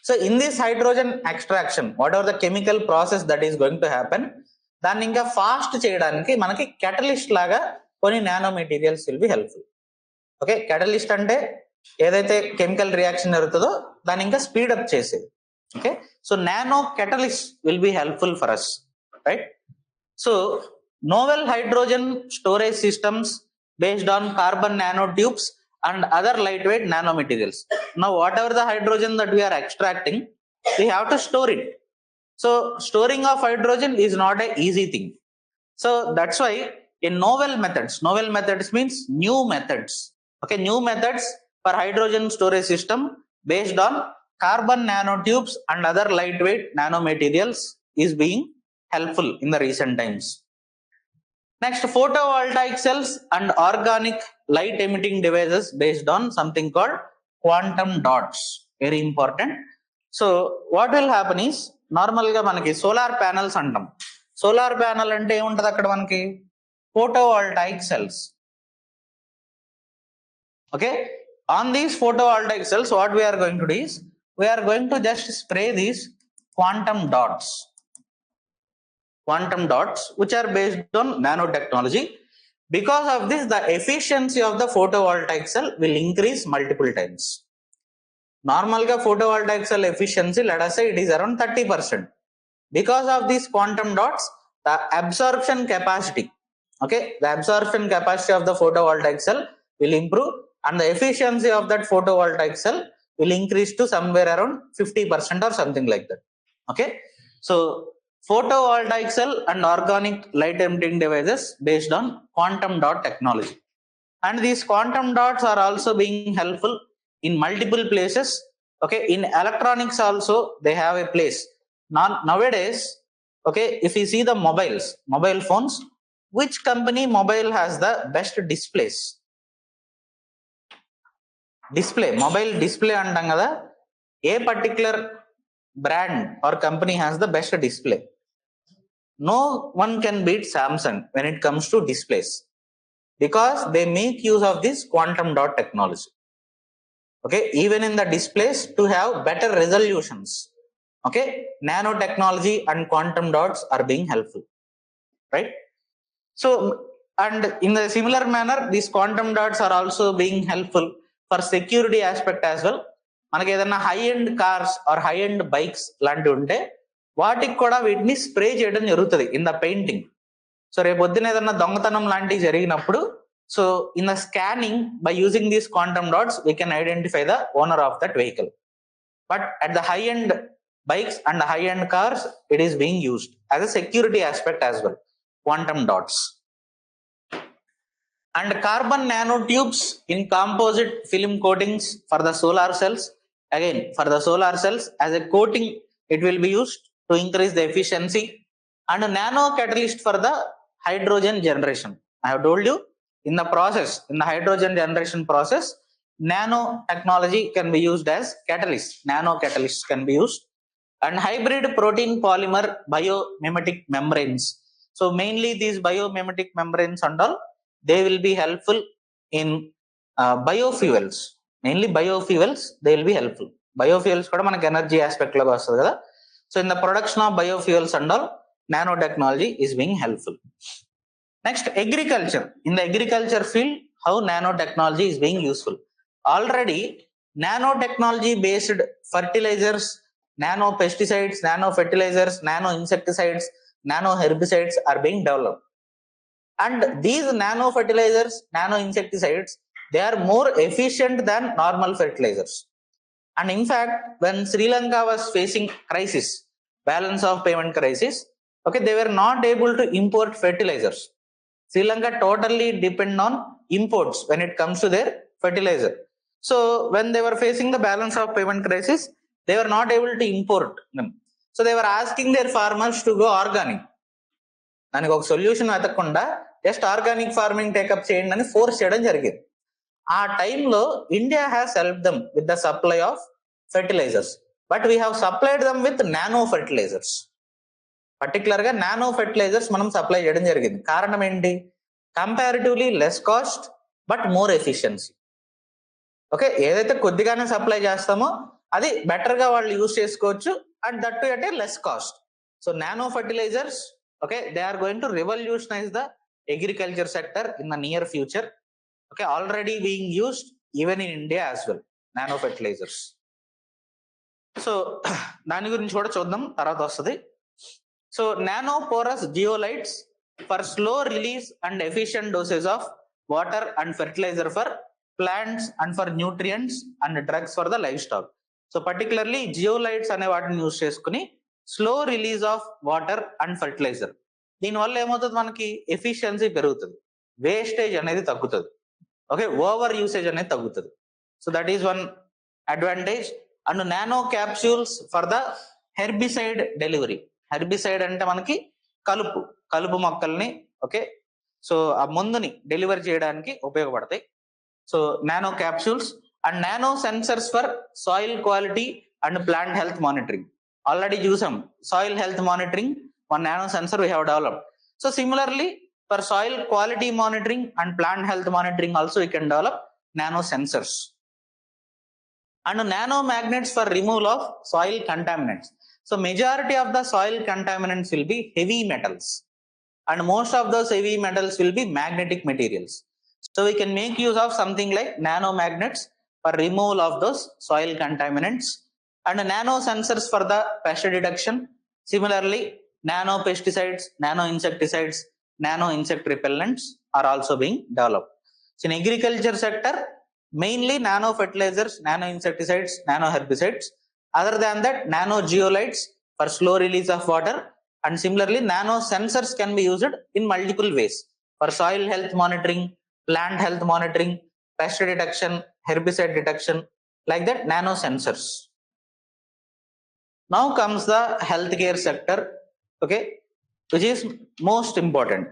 So in this hydrogen extraction, whatever the chemical process that is going to happen, దాన్ని ఇంకా fast చేయడానికి మనకి catalyst లాగా కొన్ని nano materials will be helpful. Okay, catalyst అంటే ఏదైతే chemical reaction జరుగుతుందో దాన్ని ఇంకా స్పీడప్ చేసేది. Okay, so nano catalyst will be helpful for us, right? So novel hydrogen storage systems based on carbon nano tubes and other lightweight nanomaterials. Now whatever the hydrogen that we are extracting, we have to store it. So storing of hydrogen is not an easy thing. So that's why in novel methods means new methods. Okay, new methods for hydrogen storage system based on carbon nanotubes and other lightweight nanomaterials is being helpful in the recent times. Next, photovoltaic cells and organic light emitting devices based on something called quantum dots. Very important. So what will happen is, normal గా మనకి solar panels అంటాం. Solar panel అంటే ఏముంటది అక్కడ మనకి? Photovoltaic cells. Okay, on these photovoltaic cells what we're going to do is, we're going to just spray these quantum dots. quantum dots, which are based on nanotechnology. Because of this, the efficiency of the photovoltaic cell will increase multiple times. Normal photovoltaic cell efficiency, let us say it is around 30%. Because of these quantum dots, the absorption capacity, okay, the absorption capacity of the photovoltaic cell will improve, and the efficiency of that photovoltaic cell will increase to somewhere around 50% or something like that. Okay, so photovoltaic cell and organic light emitting devices based on quantum dot technology. And these quantum dots are also being helpful in multiple places. Okay, in electronics also they have a place. Nowadays, okay, if you see the mobile phones, which company mobile has the best displays? Mobile display antam kada, a particular brand or company has the best display. No one can beat Samsung when it comes to displays, because they make use of this quantum dot technology. Okay, even in the displays to have better resolutions. Okay, nanotechnology and quantum dots are being helpful, right? So, and in a similar manner, these quantum dots are also being helpful for security aspect as well. మనకి ఏదైనా high end cars or high end bikes లాంటివి ఉంటే వాటికి కూడా వీటిని spray చేయడం జరుగుతుంది in the painting. So రేపు పొద్దున ఏదైనా దొంగతనం లాంటివి జరిగినప్పుడు, so in the scanning by using these quantum dots we can identify the owner of that vehicle. But at the high end bikes and high end cars, it is being used as a security aspect as well, quantum dots. And carbon nanotubes in composite film coatings for the solar cells. Again, for the solar cells as a coating, it will be used to increase the efficiency. And nano catalyst for the hydrogen generation. I have told you, in the process, in the hydrogen generation process, nano technology can be used as catalyst. Nano catalysts can be used. And hybrid protein polymer biomimetic membranes. So mainly these biomimetic membranes and all, they will be helpful in biofuels. Mainly biofuels, they will be helpful. Biofuels kuda manaku energy aspect lo vastadi kada. So in the production of biofuels and all, nanotechnology is being helpful. Next, agriculture. In the agriculture field, how nanotechnology is being useful. Already nanotechnology based fertilizers, nano pesticides, nano fertilizers, nano insecticides, nano herbicides are being developed. And these nano fertilizers, nano insecticides, they are more efficient than normal fertilizers. And in fact, when Sri Lanka was facing crisis, balance of payment crisis, okay, they were not able to import fertilizers. Sri Lanka totally depend on imports when it comes to their fertilizer. So when they were facing the balance of payment crisis, they were not able to import them. So they were asking their farmers to go organic. దానికి ఒక solution వెతకకుండా just organic farming take up చేయండి అని force చేయడం జరిగింది. ఆ టైంలో India has help them with the supply of fertilisers, but we have supplied them with nano fertilisers. Particular గా నానో ఫెర్టిలైజర్స్ మనం సప్లై చేయడం జరిగింది. కారణం ఏంటి? Comparatively less cost but more efficiency. Okay, ఏదైతే కొద్దిగానే సప్లై చేస్తామో అది బెటర్ గా వాళ్ళు యూజ్ చేసుకోవచ్చు, and that too at a less cost. So nano fertilizers, okay, they are going to revolutionize the agriculture sector in the near future. Okay, already being used even in India as well, nano fertilizers. So దాని గురించి కూడా చూద్దాం, తర్వాత వస్తుంది. So nano porous geolites for slow release and efficient dosage of water and fertilizer for plants and for nutrients and drugs for the livestock. So particularly zeolites అనే వాటిని use చేసుకుని slow release of water and fertiliser. దీనివల్ల ఏమవుతుంది, మనకి efficiency పెరుగుతుంది, wastage అనేది తగ్గుతుంది. Okay, over usage అనేది తగ్గుతుంది. So that is one advantage. And nano capsules for the herbicide delivery. Herbicide అంటే మనకి కలుపు మొక్కల్ని, ఓకే, సో ఆ మందుని డెలివరీ చేయడానికి ఉపయోగపడతాయి. So nano capsules and nano sensors for soil quality and plant health monitoring. Already చూసాం soil health monitoring, one nano sensor we have developed. So similarly, for soil quality monitoring and plant health monitoring also we can develop nano sensors. And nano magnets for removal of soil contaminants. So majority of the soil contaminants will be heavy metals, and most of those heavy metals will be magnetic materials. So we can make use of something like nanomagnets for removal of those soil contaminants, and nano sensors for the pest detection. Similarly, nano pesticides, nano insecticides, nano insect repellents are also being developed. So in agriculture sector, mainly nano fertilizers, nano insecticides, nano herbicides. Other than that, nano geolites for slow release of water, and similarly nano sensors can be used in multiple ways for soil health monitoring, plant health monitoring, pest detection, herbicide detection, like that nano sensors. Now comes the healthcare sector, okay, which is most important.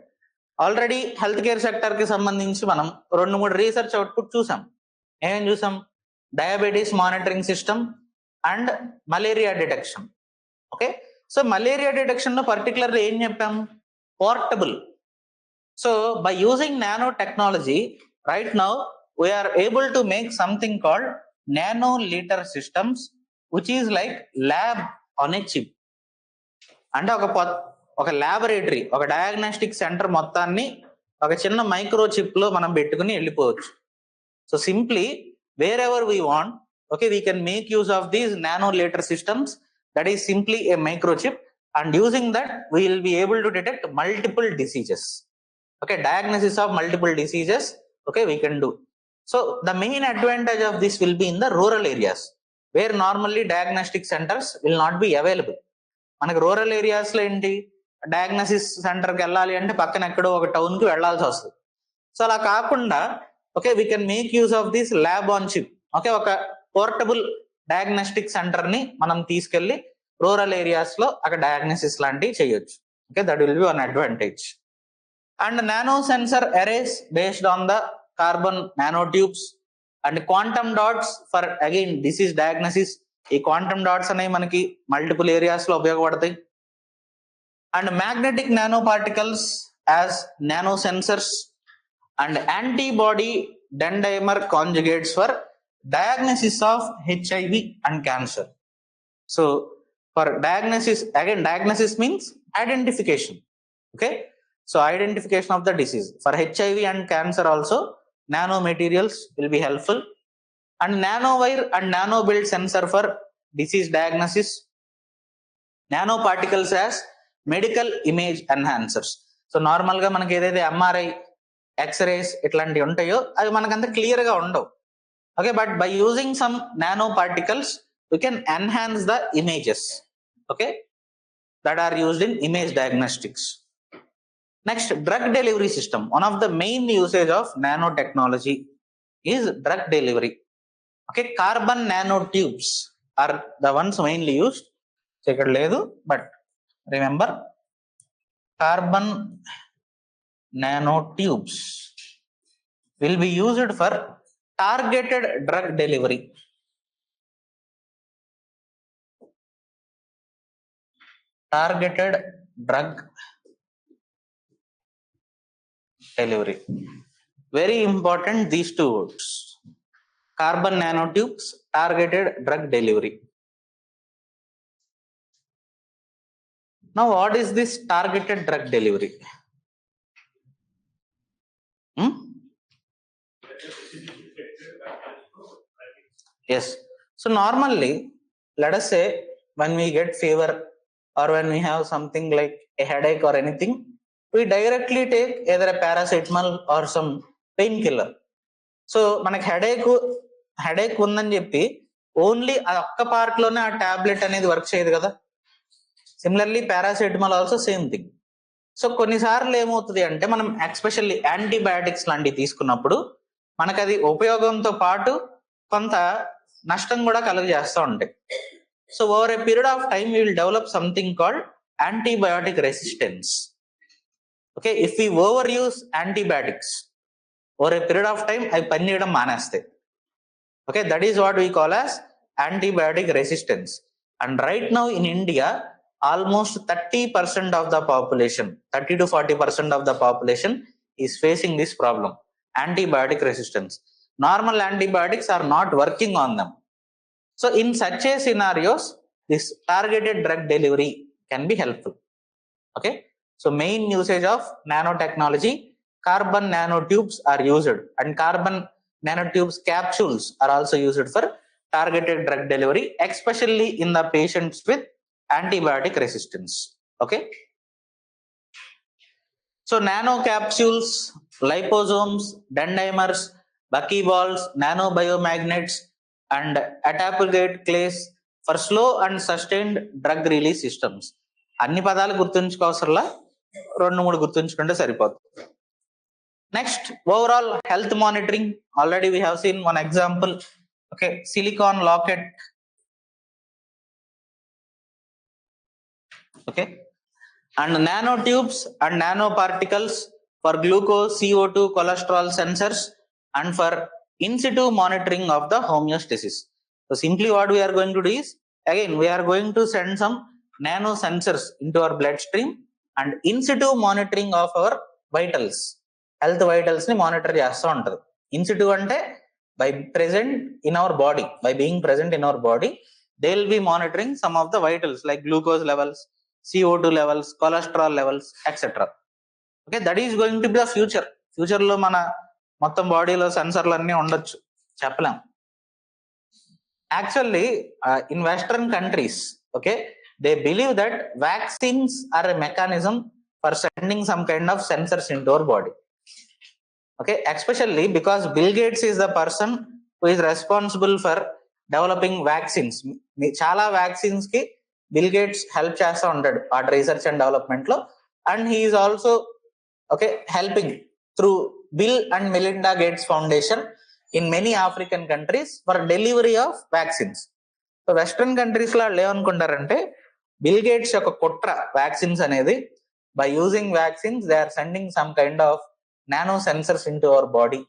Already health care సెక్టర్కి సంబంధించి మనం 2-3 research output చూసాం. ఏమేం చూసాం? Diabetes monitoring system and malaria detection. Okay, so malaria detection లో particularly ఏం చెప్పాం? Portable. So by using nano technology, right now we are able to make something called nano litre systems, which is like lab on a chip. అంటే ఒక laboratory, ఒక diagnostic centre మొత్తాన్ని ఒక చిన్న micro chip లో మనం పెట్టుకుని వెళ్ళిపోవచ్చు. So simply wear ever we want, okay, we can make use of these nanolayer systems, that is simply a microchip, and using that we will be able to detect multiple diseases. Okay, diagnosis of multiple diseases, okay, we can do. So the main advantage of this will be in the rural areas where normally diagnostic centers will not be available. మనకి rural areas లో ఏంటి, diagnosis సెంటర్కి వెళ్ళాలి అంటే పక్కన ఎక్కడో ఒక town కి వెళ్లాల్సి వస్తుంది. సో అలా కాకుండా, okay, we can make use of this lab on chip. Okay, ఒక పోర్టబుల్ డయాగ్నోస్టిక్ సెంటర్ ని మనం తీసుకెళ్లి రూరల్ ఏరియాస్ లో అక్కడ డయాగ్నోసిస్ లాంటివి చేయొచ్చు. Okay, that will be one advantage. And nano sensor arrays based on the carbon nano tubes and quantum dots for again disease diagnosis. ఈ quantum dots అనేవి మనకి మల్టిపుల్ ఏరియాస్ లో ఉపయోగపడతాయి. And magnetic nano particles as nano sensors and antibody dendrimer conjugates for diagnosis of HIV and cancer. So for diagnosis, again diagnosis means identification. Okay, so identification of the disease. For HIV and cancer also nano materials will be helpful. And nanowire and nano build sensor for disease diagnosis. Nanoparticles as medical image enhancers. So normal గా మనకి ఏదైతే MRI, X-rays ఇట్లాంటివి ఉంటాయో అవి మనకంత clear గా ఉండవు. Okay, but by using some nanoparticles, we can enhance the images, okay, that are used in image diagnostics. Next, drug delivery system. One of the main usage of nanotechnology is drug delivery. Okay, carbon nanotubes are the ones mainly used. Check ledu, but remember, carbon nanotubes will be used for targeted drug delivery. Targeted drug delivery. Very important, these two words. Carbon nanotubes, targeted drug delivery. Now, what is this targeted drug delivery? Yes. So normally, let us say when we get fever or when we have something like a headache or anything, we directly take either a paracetamol or some painkiller. So మనకి headache ఉందని చెప్పి only ఆ ఒక్క part లోనే ఆ tablet అనేది work చేయదు కదా. Similarly paracetamol also same thing. So కొన్నిసార్లు ఏమవుతుంది అంటే మనం ఎస్పెషల్లీ యాంటీబయాటిక్స్ లాంటివి తీసుకున్నప్పుడు మనకు అది ఉపయోగంతో పాటు కొంత నష్టం కూడా కలుగజేస్తూ ఉంటాయి. So over a period of time we will develop something called antibiotic resistance. Okay, if we over use antibiotics over a period of time అవి పనిచేయడం మానేస్తాయి. Okay, that is what we call as antibiotic resistance. And right now in India almost 30% of the population, 30 to 40% of the population is facing this problem, antibiotic resistance. Normal antibiotics are not working on them. So in such a scenarios, this targeted drug delivery can be helpful. Okay, so main usage of nanotechnology, carbon nanotubes are used, and carbon nanotubes capsules are also used for targeted drug delivery, especially in the patients with antibiotic resistance. Okay, so nano capsules, liposomes, dendrimers, buckyballs, nanobiomagnets, and attapulgate clays for slow and sustained drug release systems. అన్ని పదాలు గుర్తుంచుకోవసరలా, 2-3 గుర్తుంచుకుంటే సరిపోతుంది. Next, overall health monitoring. Already we have seen one example. Okay, silicon locket. Okay, and nanotubes and nanoparticles for glucose, CO2, cholesterol sensors, and for in situ monitoring of the homeostasis. So simply what we are going to do is, again we are going to send some nano sensors into our bloodstream and in situ monitoring of our vitals, health vitals ni monitor chestha untadu. In situ ante by present in our body, by being present in our body, they will be monitoring some of the vitals like glucose levels, CO2 levels, cholesterol levels, etc. Okay, that is going to be the future. Future lo mana మొత్తం బాడీలో సెన్సర్లు అన్నీ ఉండొచ్చు, చెప్పలేం. Actually in western countries, okay, they believe that vaccines are a mechanism for sending some kind of sensors into our body. Okay, especially because Bill Gates is the person who is responsible for developing vaccines. చాలా vaccines కి Bill Gates help చేస్తూ ఉంటాడు ఆ research and development లో, and he is also okay helping through Bill and Melinda Gates Foundation in many African countries for delivery of vaccines. So western countries లో వాళ్ళు ఏమనుకుంటారంటే, Bill Gates యొక్క కుట్ర vaccines అనేది, by using vaccines they are sending some kind of nano sensors into our body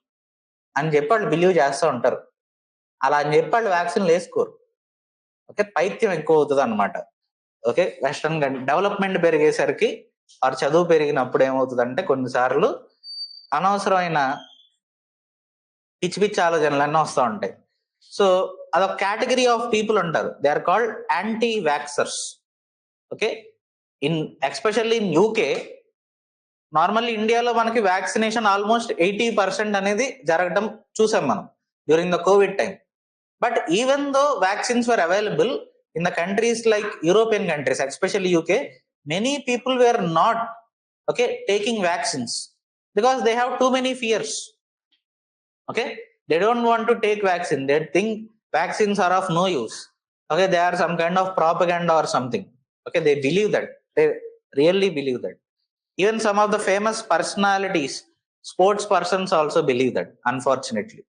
అని చెప్పి వాళ్ళు believe చేస్తూ ఉంటారు. అలా అని చెప్పి వాళ్ళు వ్యాక్సిన్లు వేసుకోరు. ఓకే, పైత్యం ఎక్కువ అవుతుంది అనమాట. ఓకే, వెస్ట్రన్ డెవలప్మెంట్ పెరిగేసరికి వారు చదువు పెరిగినప్పుడు ఏమవుతుందంటే కొన్నిసార్లు అనవసరమైన పిచ్చి పిచ్చి ఆలోచనలన్నీ వస్తూ ఉంటాయి. సో అదొక కేటగిరీ ఆఫ్ పీపుల్ ఉంటారు, they are called anti vaxxers. Okay, in especially in UK, normally ఇండియాలో మనకి వ్యాక్సినేషన్ ఆల్మోస్ట్ 80% అనేది జరగడం చూసాం మనం during the COVID time. But even though vaccines were available in the countries like European countries, especially UK, many people were not okay taking vaccines because they have too many fears. Okay, they don't want to take vaccine, they think vaccines are of no use. Okay, they are some kind of propaganda or something. Okay, they believe that, they really believe that. Even some of the famous personalities, sports persons also believe that, unfortunately.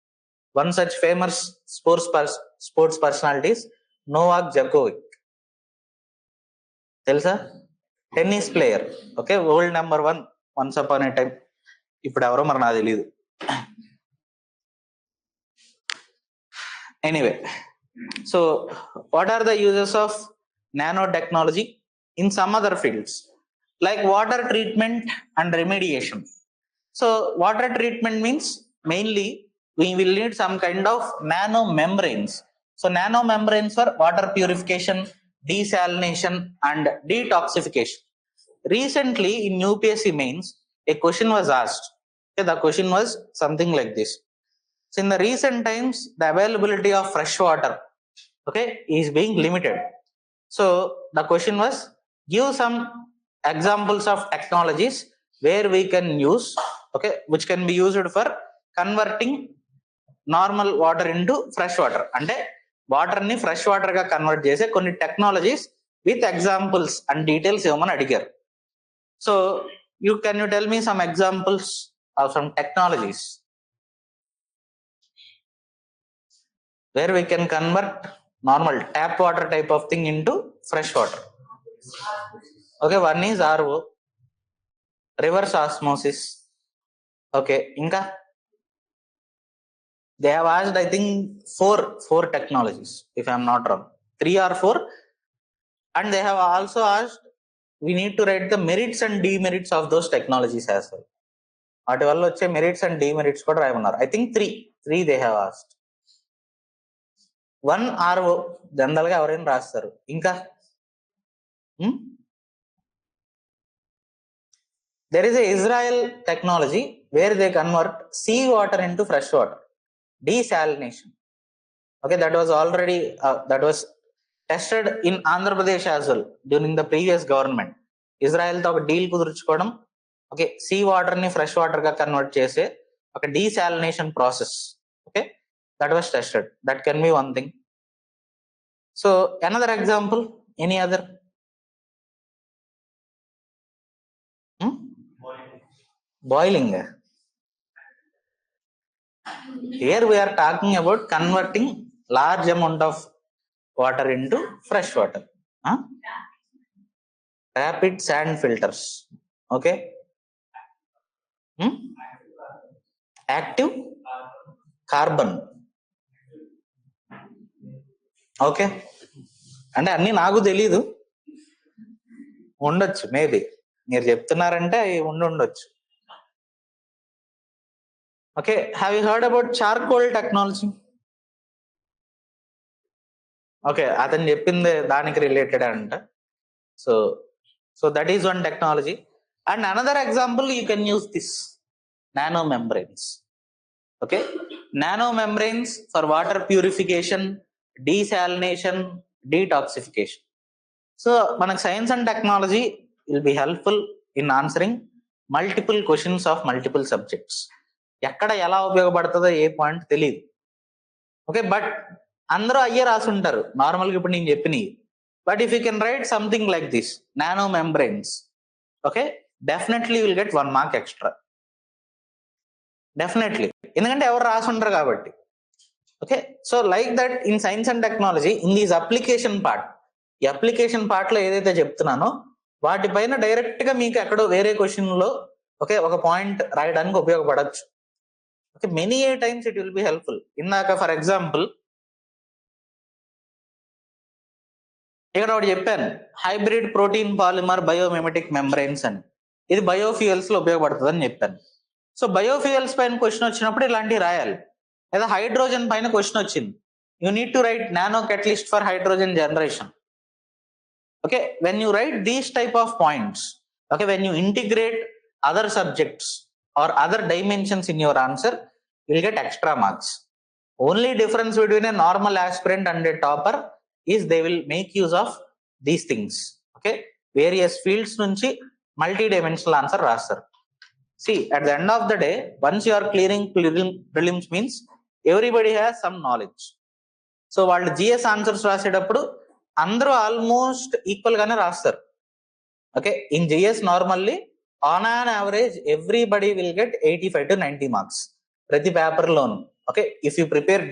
One such famous sports personalities, Novak Djokovic, తెలుసా? Tennis player. Okay, world number 1 once upon a time. ఇప్పుడు ఎవరో మరి నాకు తెలియదు. Anyway, so what are the uses of nano technology in some other fields like water treatment and remediation? So water treatment means mainly we will need some kind of nano membranes. So nano membranes for water purification, desalination and detoxification. Recently in UPSC mains, a question was asked. Okay, the question was something like this. So in the recent times, the availability of fresh water, okay, is being limited. So the question was, give some examples of technologies where we can use, okay, which can be used for converting normal water into fresh water, అంటే water ని fresh water గా convert చేసే కొన్ని technologies with examples and details ఇవ్వమని అడిగారు. So can you tell me some examples of some technologies where we can convert normal tap water type of thing into fresh water? Okay, one is RO, reverse osmosis. Okay, ఇంకా they have asked I think four technologies, if I am not wrong, 3 or 4, and they have also asked we need to write the merits and demerits of those technologies as well. వాటి వల్ల వచ్చే merits and demerits కూడా రాయమన్నారు. I think 3 they have asked. 1 RO general గా ఎవరైనా రాస్తారు. ఇంకా there is a Israel technology where they convert sea water into fresh water, desalination. Okay, that was already that was tested in Andhra Pradesh as well during the previous government. Israel తో ఒక deal కుదుర్చుకోవడం, okay, sea water ని fresh water గా convert చేసే ఒక desalination process. Okay, that was tested. That can be one thing. So another example, any other? Boiling. Here we are talking about converting large amount of water into fresh water. Rapid sand filters. Okay. Active carbon. Okay, అంటే అన్ని నాకు తెలీదు, ఉండొచ్చు, maybe మీరు చెప్తున్నారంటే అవి ఉండొచ్చు. Okay, have you heard about charcoal technology? Okay, అతను చెప్పింది దానికి రిలేటెడ్ అంట. So that is one technology. And another example you can use this nano membranes. Okay, nano membranes for water purification, desalination, detoxification. So మనకు science and technology will be helpful in answering multiple questions of multiple subjects. ఎక్కడ ఎలా ఉపయోగపడుతుందో ఏ point తెలియదు. Okay, but అందరూ అయ్యే రాసి ఉంటారు నార్మల్గా ఇప్పుడు నేను చెప్పినవి. But if you can write something like this nano membranes, okay, definitely will get 1 mark extra. Definitely, ఎందుకంటే ఎవరు రాసి ఉంటారు కాబట్టి. Okay, so like that in science and technology in these application part, ఈ అప్లికేషన్ పార్ట్ లో ఏదైతే చెప్తున్నానో వాటిపైన డైరెక్ట్ గా మీకు ఎక్కడో వేరే క్వశ్చన్ లో ఓకే ఒక పాయింట్ రాయడానికి ఉపయోగపడచ్చు. Okay, many a times it will be helpful. ఇందాక ఫర్ ఎగ్జాంపుల్ ఇక్కడ ఒకటి చెప్పాను, hybrid protein polymer biomimetic membranes అని. ఇది బయోఫ్యూయల్స్ లో ఉపయోగపడుతుంది అని చెప్పాను. సో బయోఫ్యూయల్స్ పైన క్వశ్చన్ వచ్చినప్పుడు ఇలాంటివి రాయాలి. లేదా హైడ్రోజన్ పైన క్వశ్చన్ వచ్చింది, you need to right nano catalyst for hydrogen generation. Okay, when you write these type of points, okay, when you integrate other subjects or other dimensions in your answer, you will get extra marks. Only difference between a normal aspirant and a topper is they will make use of these things. Okay, various fields nunchi multi-dimensional answer rastaru. See, at the end of the day, once you are clearing prelims means everybody has some knowledge. So వాళ్ళు GS answers రాసేటప్పుడు అందరూ almost equal గానే రాస్తారు. Okay, in GS normally on an average everybody will get 85 to 90 marks ప్రతి paper లోను. Okay, if you prepare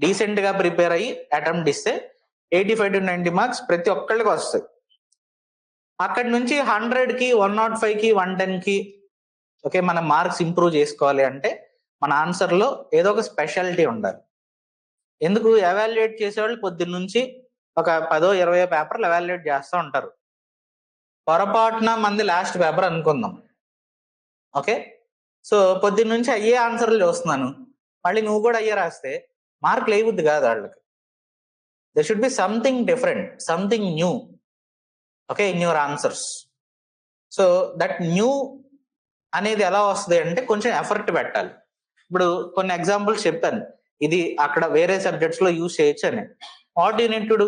decent గా prepare అయ్యి attempt ఇస్తే 85 to 90 మార్క్స్ ప్రతి ఒక్కళ్ళకి వస్తాయి. అక్కడి నుంచి 100 కి 105 కి 110 కి ఓకే మన మార్క్స్ ఇంప్రూవ్ చేసుకోవాలి అంటే మన ఆన్సర్ లో ఏదో ఒక స్పెషాలిటీ ఉండాలి. ఎందుకు, ఎవాల్యుయేట్ చేసేవాళ్ళు పొద్దున్న నుంచి ఒక 10-20 పేపర్లు ఎవాల్యుయేట్ చేస్తూ ఉంటారు. పొరపాటున మంది లాస్ట్ పేపర్ అనుకుందాం. ఓకే, సో పొద్దున్న నుంచి అయ్యే ఆన్సర్లు చూస్తున్నాను, మళ్ళీ నువ్వు కూడా అయ్యే రాస్తే మార్కులు వేయబుద్ది కాదు వాళ్ళకి. They should be something different, something new, okay, in your answers. So that new అనేది ఎలా వస్తుంది అంటే కొంచెం ఎఫర్ట్ పెట్టాలి. ఇప్పుడు కొన్ని ఎగ్జాంపుల్స్ చెప్పాను, ఇది అక్కడ వేరే సబ్జెక్ట్స్ లో యూజ్ చేయొచ్చు అని. What you need to do,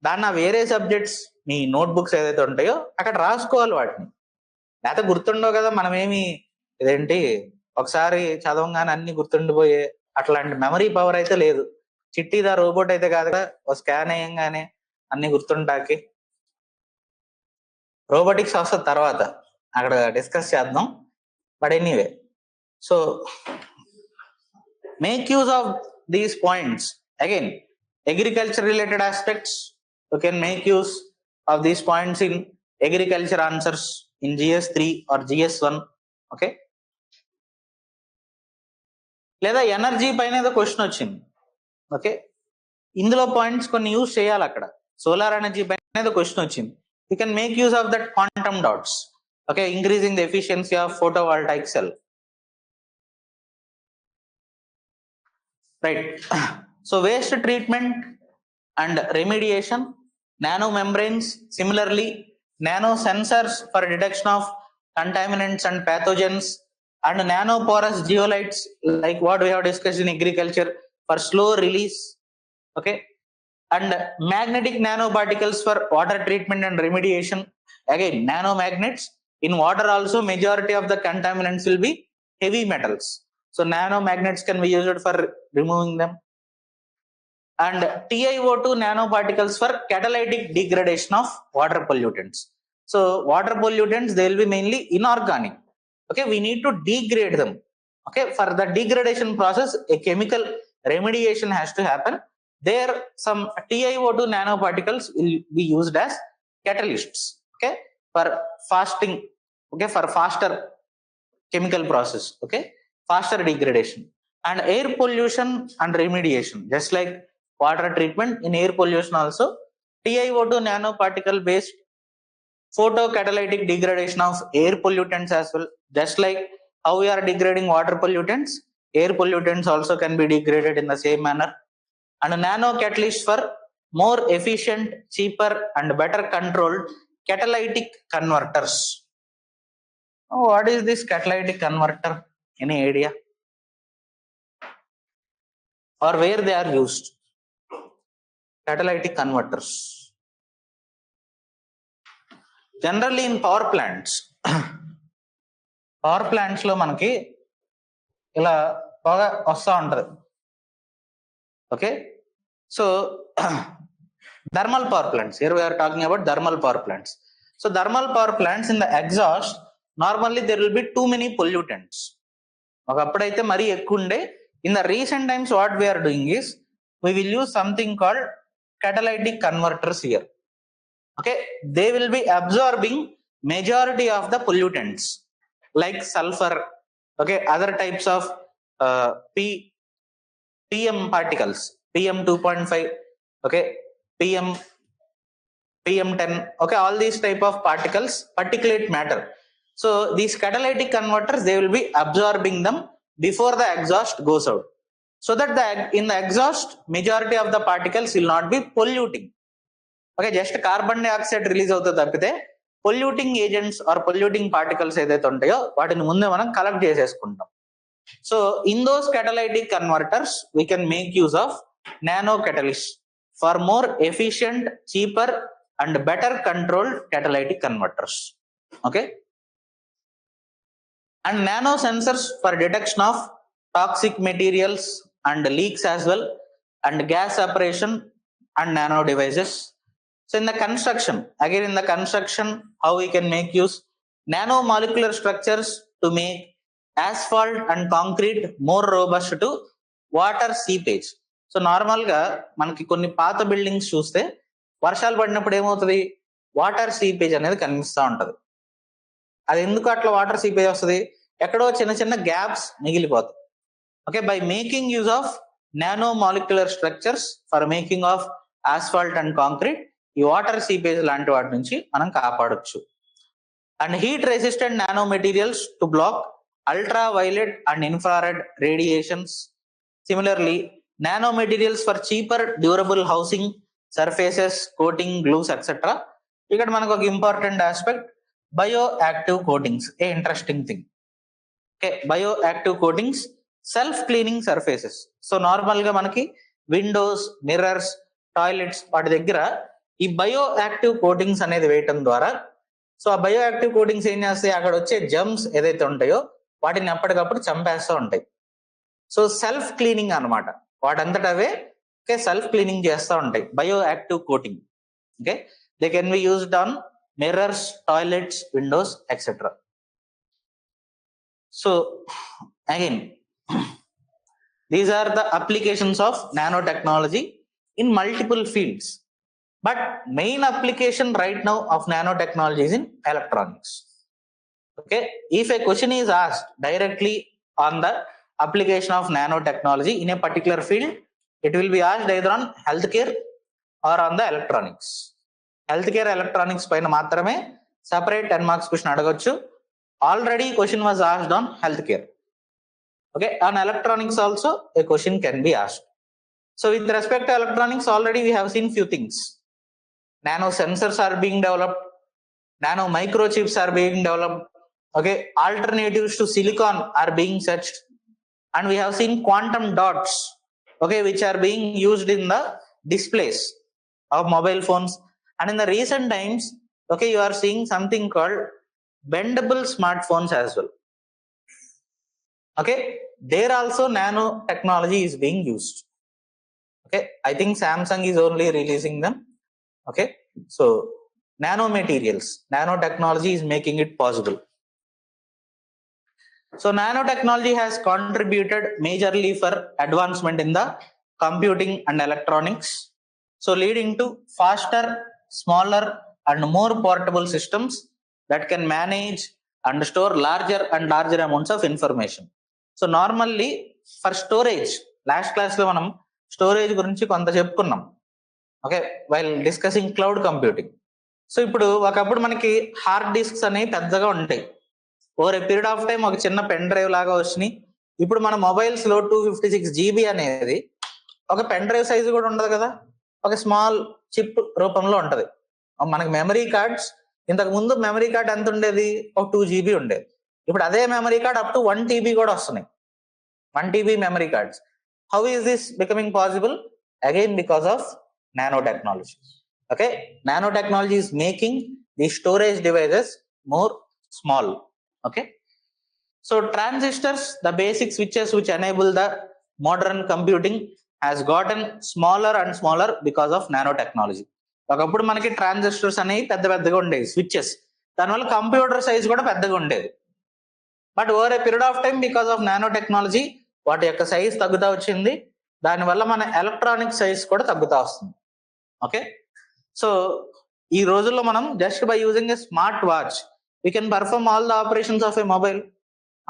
దాన్ని వేరే సబ్జెక్ట్స్ మీ నోట్ బుక్స్ ఏదైతే ఉంటాయో అక్కడ రాసుకోవాలి వాటిని. లేకపోతే గుర్తుండవు కదా, మనమేమి ఇదేంటి ఒకసారి చదవంగానే అన్ని గుర్తుండిపోయే అట్లాంటి మెమరీ పవర్ అయితే లేదు. చిట్టిదా రోబోట్ అయితే కాదు కదా, ఒక స్కాన్ అయ్యంగానే అన్ని గుర్తుంటాకి. రోబోటిక్స్ వస్తుంది తర్వాత, అక్కడ డిస్కస్ చేద్దాం. But anyway, so make use of these points. Again, agriculture related aspects, you can make use of these points in agriculture answers in GS3 or GS1. Okay, లేదా ఎనర్జీ పైన ఏదో question వచ్చింది, okay, ఇందులో points కొన్ని use చేయాలి. అక్కడ solar energy పైన ఏదో క్వశ్చన్ వచ్చింది, you can make use of that quantum dots. Okay, increasing the efficiency of photovoltaic cell. Right, So waste treatment and remediation, nano membranes, similarly nano sensors for detection of contaminants and pathogens, and nanoporous zeolites like what we have discussed in agriculture for slow release. Okay, and magnetic nanoparticles for water treatment and remediation. Again, nanomagnets in water also, majority of the contaminants will be heavy metals, so nanomagnets can be used for removing them. And TiO2 nanoparticles for catalytic degradation of water pollutants. So water pollutants, they will be mainly inorganic. Okay, we need to degrade them. Okay, for the degradation process, a chemical remediation has to happen. There some TiO2 nanoparticles will be used as catalysts, okay, for fasting, okay, for faster chemical process, okay, faster degradation. And air pollution and remediation, just like water treatment, in air pollution also TiO2 nanoparticle based photocatalytic degradation of air pollutants as well. Just like how we are degrading water pollutants, air pollutants also can be degraded in the same manner. And nano catalyst for more efficient, cheaper and better controlled catalytic converters. Oh, what is this catalytic converter? Any idea? Or where they are used? Catalytic converters. Generally in power plants. Power plants లో మనకి ఇలా పొగ వస్తూ ఉంటుంది. Okay, so thermal power plants, here we are talking about thermal power plants. So thermal power plants, in the exhaust normally there will be too many pollutants. ఒకప్పుడైతే మరీ ఎక్కువ ఉండే. In the recent times what we are doing is we will use something called catalytic converters here. Okay, they will be absorbing majority of the pollutants like sulfur, okay, other types of PM particles, PM 2.5, okay, PM10, okay, all these type of particles, particulate matter. So these catalytic converters, they will be absorbing them before the exhaust goes out, so that in the exhaust majority of the particles will not be polluting. Okay, just carbon dioxide release అవుతుంది తప్పితే polluting agents or polluting particles ఏదైతే ఉంటాయో వాటిని ముందే మనం collect చేసేసుకుంటాం. So in those catalytic converters we can make use of nano catalysts for more efficient, cheaper and better controlled catalytic converters. Okay, and nano sensors for detection of toxic materials and leaks as well, and gas separation and nano devices. So in the construction, again in the construction, how we can make use nano molecular structures to make asphalt and concrete more robust to water seepage. So normal గా మనకి కొన్ని పాత buildings చూస్తే వర్షాలు పడినప్పుడు ఏమవుతుంది, water seepage అనేది కనిపిస్తూ ఉంటది. అది ఎందుకు అట్లా వాటర్ సీపేజ్ వస్తుంది, ఎక్కడో చిన్న చిన్న గ్యాప్స్ మిగిలిపోతాయి. Okay, by making use of nano molecular structures for making of asphalt and concrete, ఈ వాటర్ సీపేజ్ లాంటి వాటి నుంచి మనం కాపాడొచ్చు. And heat resistant nano materials to block ultraviolet and infrared radiations. Similarly, nano materials for cheaper durable housing, surfaces, coating, glues, etc. ఇక్కడ మనకు ఒక important aspect, bioactive coatings, a interesting thing. Okay, bioactive coatings, self cleaning surfaces. So normal గా మనకి Windows, mirrors, toilets వాటి దగ్గర ఈ bioactive coatings అనేది వేయటం ద్వారా, సో ఆ బయోయాక్టివ్ కోటింగ్స్ ఏం చేస్తాయి, అక్కడ వచ్చే జర్మ్స్ ఏదైతే ఉంటాయో వాటిని ఎప్పటికప్పుడు చంపేస్తూ ఉంటాయి. సో సెల్ఫ్ క్లీనింగ్ అనమాట, వాటంతట అవే సెల్ఫ్ క్లీనింగ్ చేస్తూ ఉంటాయి, bioactive coating. Okay, they can be used on mirrors, toilets, windows etcetera. So again these are the applications of nanotechnology in multiple fields, but main application right now of nanotechnology is in electronics. Okay, if a question is asked directly on the application of nanotechnology in a particular field, it will be asked either on healthcare or on the electronics. Healthcare electronics పైన మాత్రమే separate 10 marks question అడగొచ్చు. Already question was asked on healthcare. Okay, on electronics also a question can be asked. So with respect to electronics, already we have seen few things. Nano sensors are being developed, nano microchips are being developed, okay, alternatives to silicon are being searched, and we have seen quantum dots, okay, which are being used in the displays of mobile phones. And in the recent times, okay, you are seeing something called bendable smartphones as well. Okay, there also nano technology is being used. Okay, I think Samsung is only releasing them. Okay, so nanomaterials, nanotechnology is making it possible. So nanotechnology has contributed majorly for advancement in the computing and electronics, so leading to faster, smaller and more portable systems that can manage and store larger and larger amounts of information. So normally for storage, last class lo manam storage gurinchi konta cheppukunnam, okay, while discussing cloud computing. So ఇప్పుడు ఒకప్పుడు మనకి hard discs అనేవి పెద్దగా ఉంటాయి, over a period of time ఒక చిన్న pen drive లాగా వచ్చినాయి. ఇప్పుడు మన మొబైల్స్ లో 256 GB అనేది ఒక పెన్ డ్రైవ్ సైజు కూడా ఉండదు కదా, ఒక స్మాల్ చిప్ రూపంలో ఉంటది. మనకి మెమరీ కార్డ్స్, ఇంతకు ముందు మెమరీ కార్డ్ ఎంత ఉండేది, ఒక 2 GB ఉండేది. ఇప్పుడు అదే memory card up to 1 TB కూడా వస్తున్నాయి, 1 TB memory cards. How is this becoming possible? Again because of nanotechnology. Okay, nanotechnology is making the storage devices more small. Okay, so transistors, the basic switches which enable the modern computing, has gotten smaller and smaller because of nanotechnology. ఒకప్పుడు మనకి transistors అనేవి పెద్ద పెద్దగా ఉండేవి, switches, దానివల్ల computer size కూడా పెద్దగా ఉండేది. But over a period of time because of nano technology వాటి యొక్క సైజ్ తగ్గుతా వచ్చింది, దానివల్ల మన ఎలక్ట్రానిక్ సైజ్ కూడా తగ్గుతా వస్తుంది. ఓకే, సో ఈ రోజుల్లో మనం just by using a smart watch we can perform all the operations of a mobile.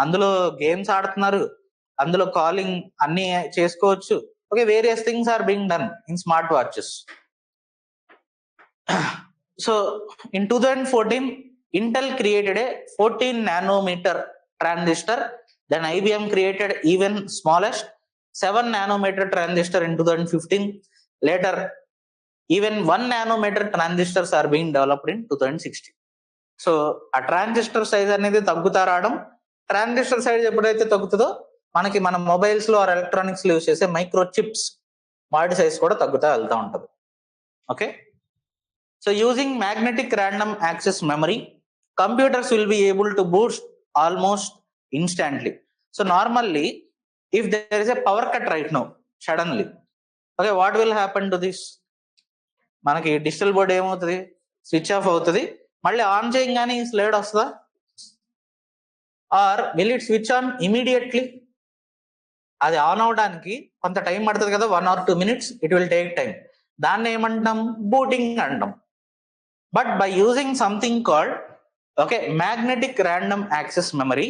అందులో గేమ్స్ ఆడుతున్నారు, అందులో కాలింగ్ అన్ని చేసుకోవచ్చు. Okay, various things are being done in smart watches. So in 2014 Intel created a 14 nanometer transistor, then IBM created even smallest 7 nanometer transistor in 2015. Later even 1 nanometer transistors are being developed in 2016. So ఆ transistor size అనేది తగ్గుతా రావడం, transistor size ఎప్పుడైతే తగ్గుతుందో మనకి మన mobiles లో or electronics లో use చేసే మైక్రో చిప్స్ వాటి సైజ్ కూడా తగ్గుతా వెళ్తూ ఉంటుంది. Okay, so using magnetic random access memory, computers will be able to boost almost instantly. So normally if there is a power cut right now suddenly, okay, what will happen to this? మనకి digital board ఏమవుతుంది, switch off అవుతుంది, మళ్ళీ on చేయగానే ఈ slide వస్తుందా, or will it switch on immediately? అది on అవడానికి కొంత టైం పడుతుంది కదా, 1 or 2 minutes it will take time. దాన్ని ఏమంటాం, బూటింగ్ అంటాం. But by using something called okay magnetic random access memory,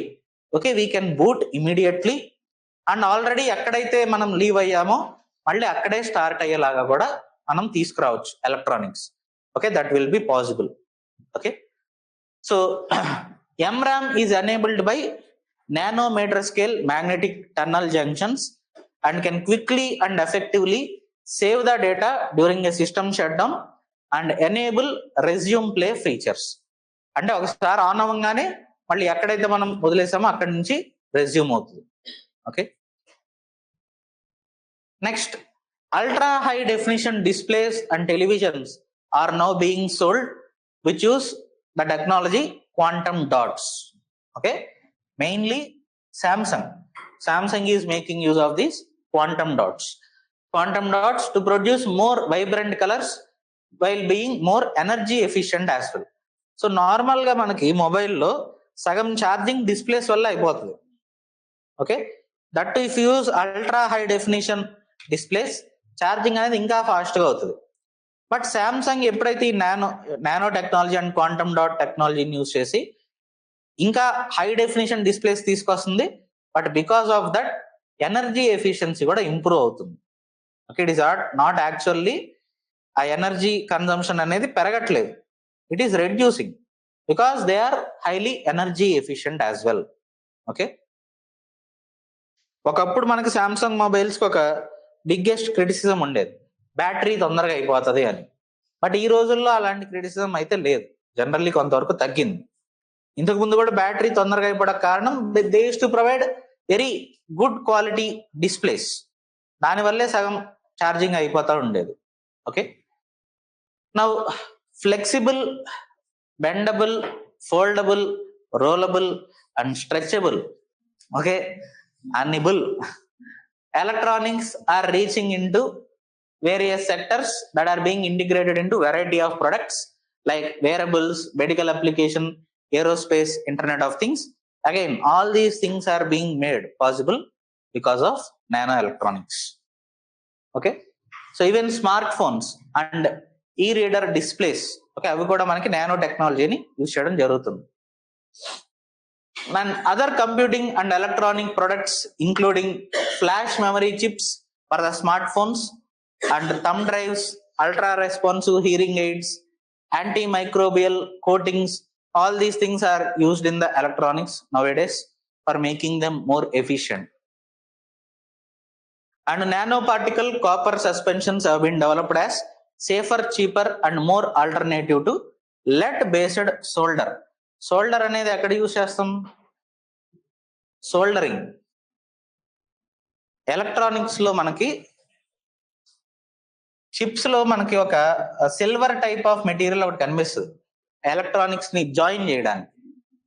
okay, we can boot immediately and already ఎక్కడైతే మనం లీవ్ అయ్యామో మళ్ళీ అక్కడే స్టార్ట్ అయ్యేలాగా కూడా మనం తీసుకురావచ్చు electronics. Okay, that will be possible. Okay, so MRAM is enabled by nanometer scale magnetic tunnel junctions and can quickly and effectively save the data during a system shutdown and enable resume play features. అంటే ఒకసారి on అవ్వగానే మళ్ళీ ఎక్కడైతే మనం వదిలేసామో అక్కడి నుంచి resume అవుతుంది. Okay, next ultra high definition displays and televisions are now being sold which use the technology quantum dots. Okay, mainly Samsung is making use of these quantum dots to produce more vibrant colors while being more energy efficient as well. So normal గా మనకి మొబైల్లో సగం charging displays వల్ల అయిపోతుంది. Okay, that if use ultra high definition displays, charging అనేది ఇంకా fast గా అవుతుంది. బట్ శాంసంగ్ ఎప్పుడైతే ఈ nano technology and quantum dot టెక్నాలజీని యూజ్ చేసి ఇంకా హై డెఫినిషన్ డిస్ప్లేస్ తీసుకొస్తుంది, but because of that energy efficiency కూడా ఇంప్రూవ్ అవుతుంది. Okay, it is not actually ఆ ఎనర్జీ కన్జంప్షన్ అనేది పెరగట్లేదు, it is reducing because they are highly energy efficient as well. Okay, ఒకప్పుడు మనకి సామ్సంగ్ మొబైల్స్ కి ఒక బిగ్గెస్ట్ క్రిటిసిజం ఉండేది, బ్యాటరీ తొందరగా అయిపోతుంది అని. బట్ ఈ రోజుల్లో అలాంటి క్రిటిసిజం అయితే లేదు, జనరల్లీ కొంతవరకు తగ్గింది. ఇంతకు ముందు కూడా బ్యాటరీ తొందరగా అయిపోవడానికి కారణం they use to provide very good quality displays, దానివల్లే సగం ఛార్జింగ్ అయిపోతూ ఉండేది. Okay, now flexible, bendable, foldable, rollable and stretchable, okay, unable electronics are reaching into various sectors that are being integrated into variety of products like wearables, medical application, aerospace, internet of things. Again, all these things are being made possible because of nanoelectronics. Okay, so even smartphones and e-reader displays, okay, అవి కూడా మనకి nano టెక్నాలజీని use చేయడం జరుగుతుంది. And other computing and electronic products including flash memory chips for the smartphones and thumb drives, ultra responsive hearing aids, antimicrobial coatings, all these things are used in the electronics nowadays for making them more efficient. And nanoparticle copper suspensions have been developed as safer, cheaper and more alternative to lead based solder. Solder అనేది ఎక్కడ use చేస్తాం? Soldering. Electronics లో మనకి chips లో మనకి ఒక silver type of material ఒకటి కనిపిస్తుంది ఎలక్ట్రానిక్స్ ని జాయిన్ చేయడానికి,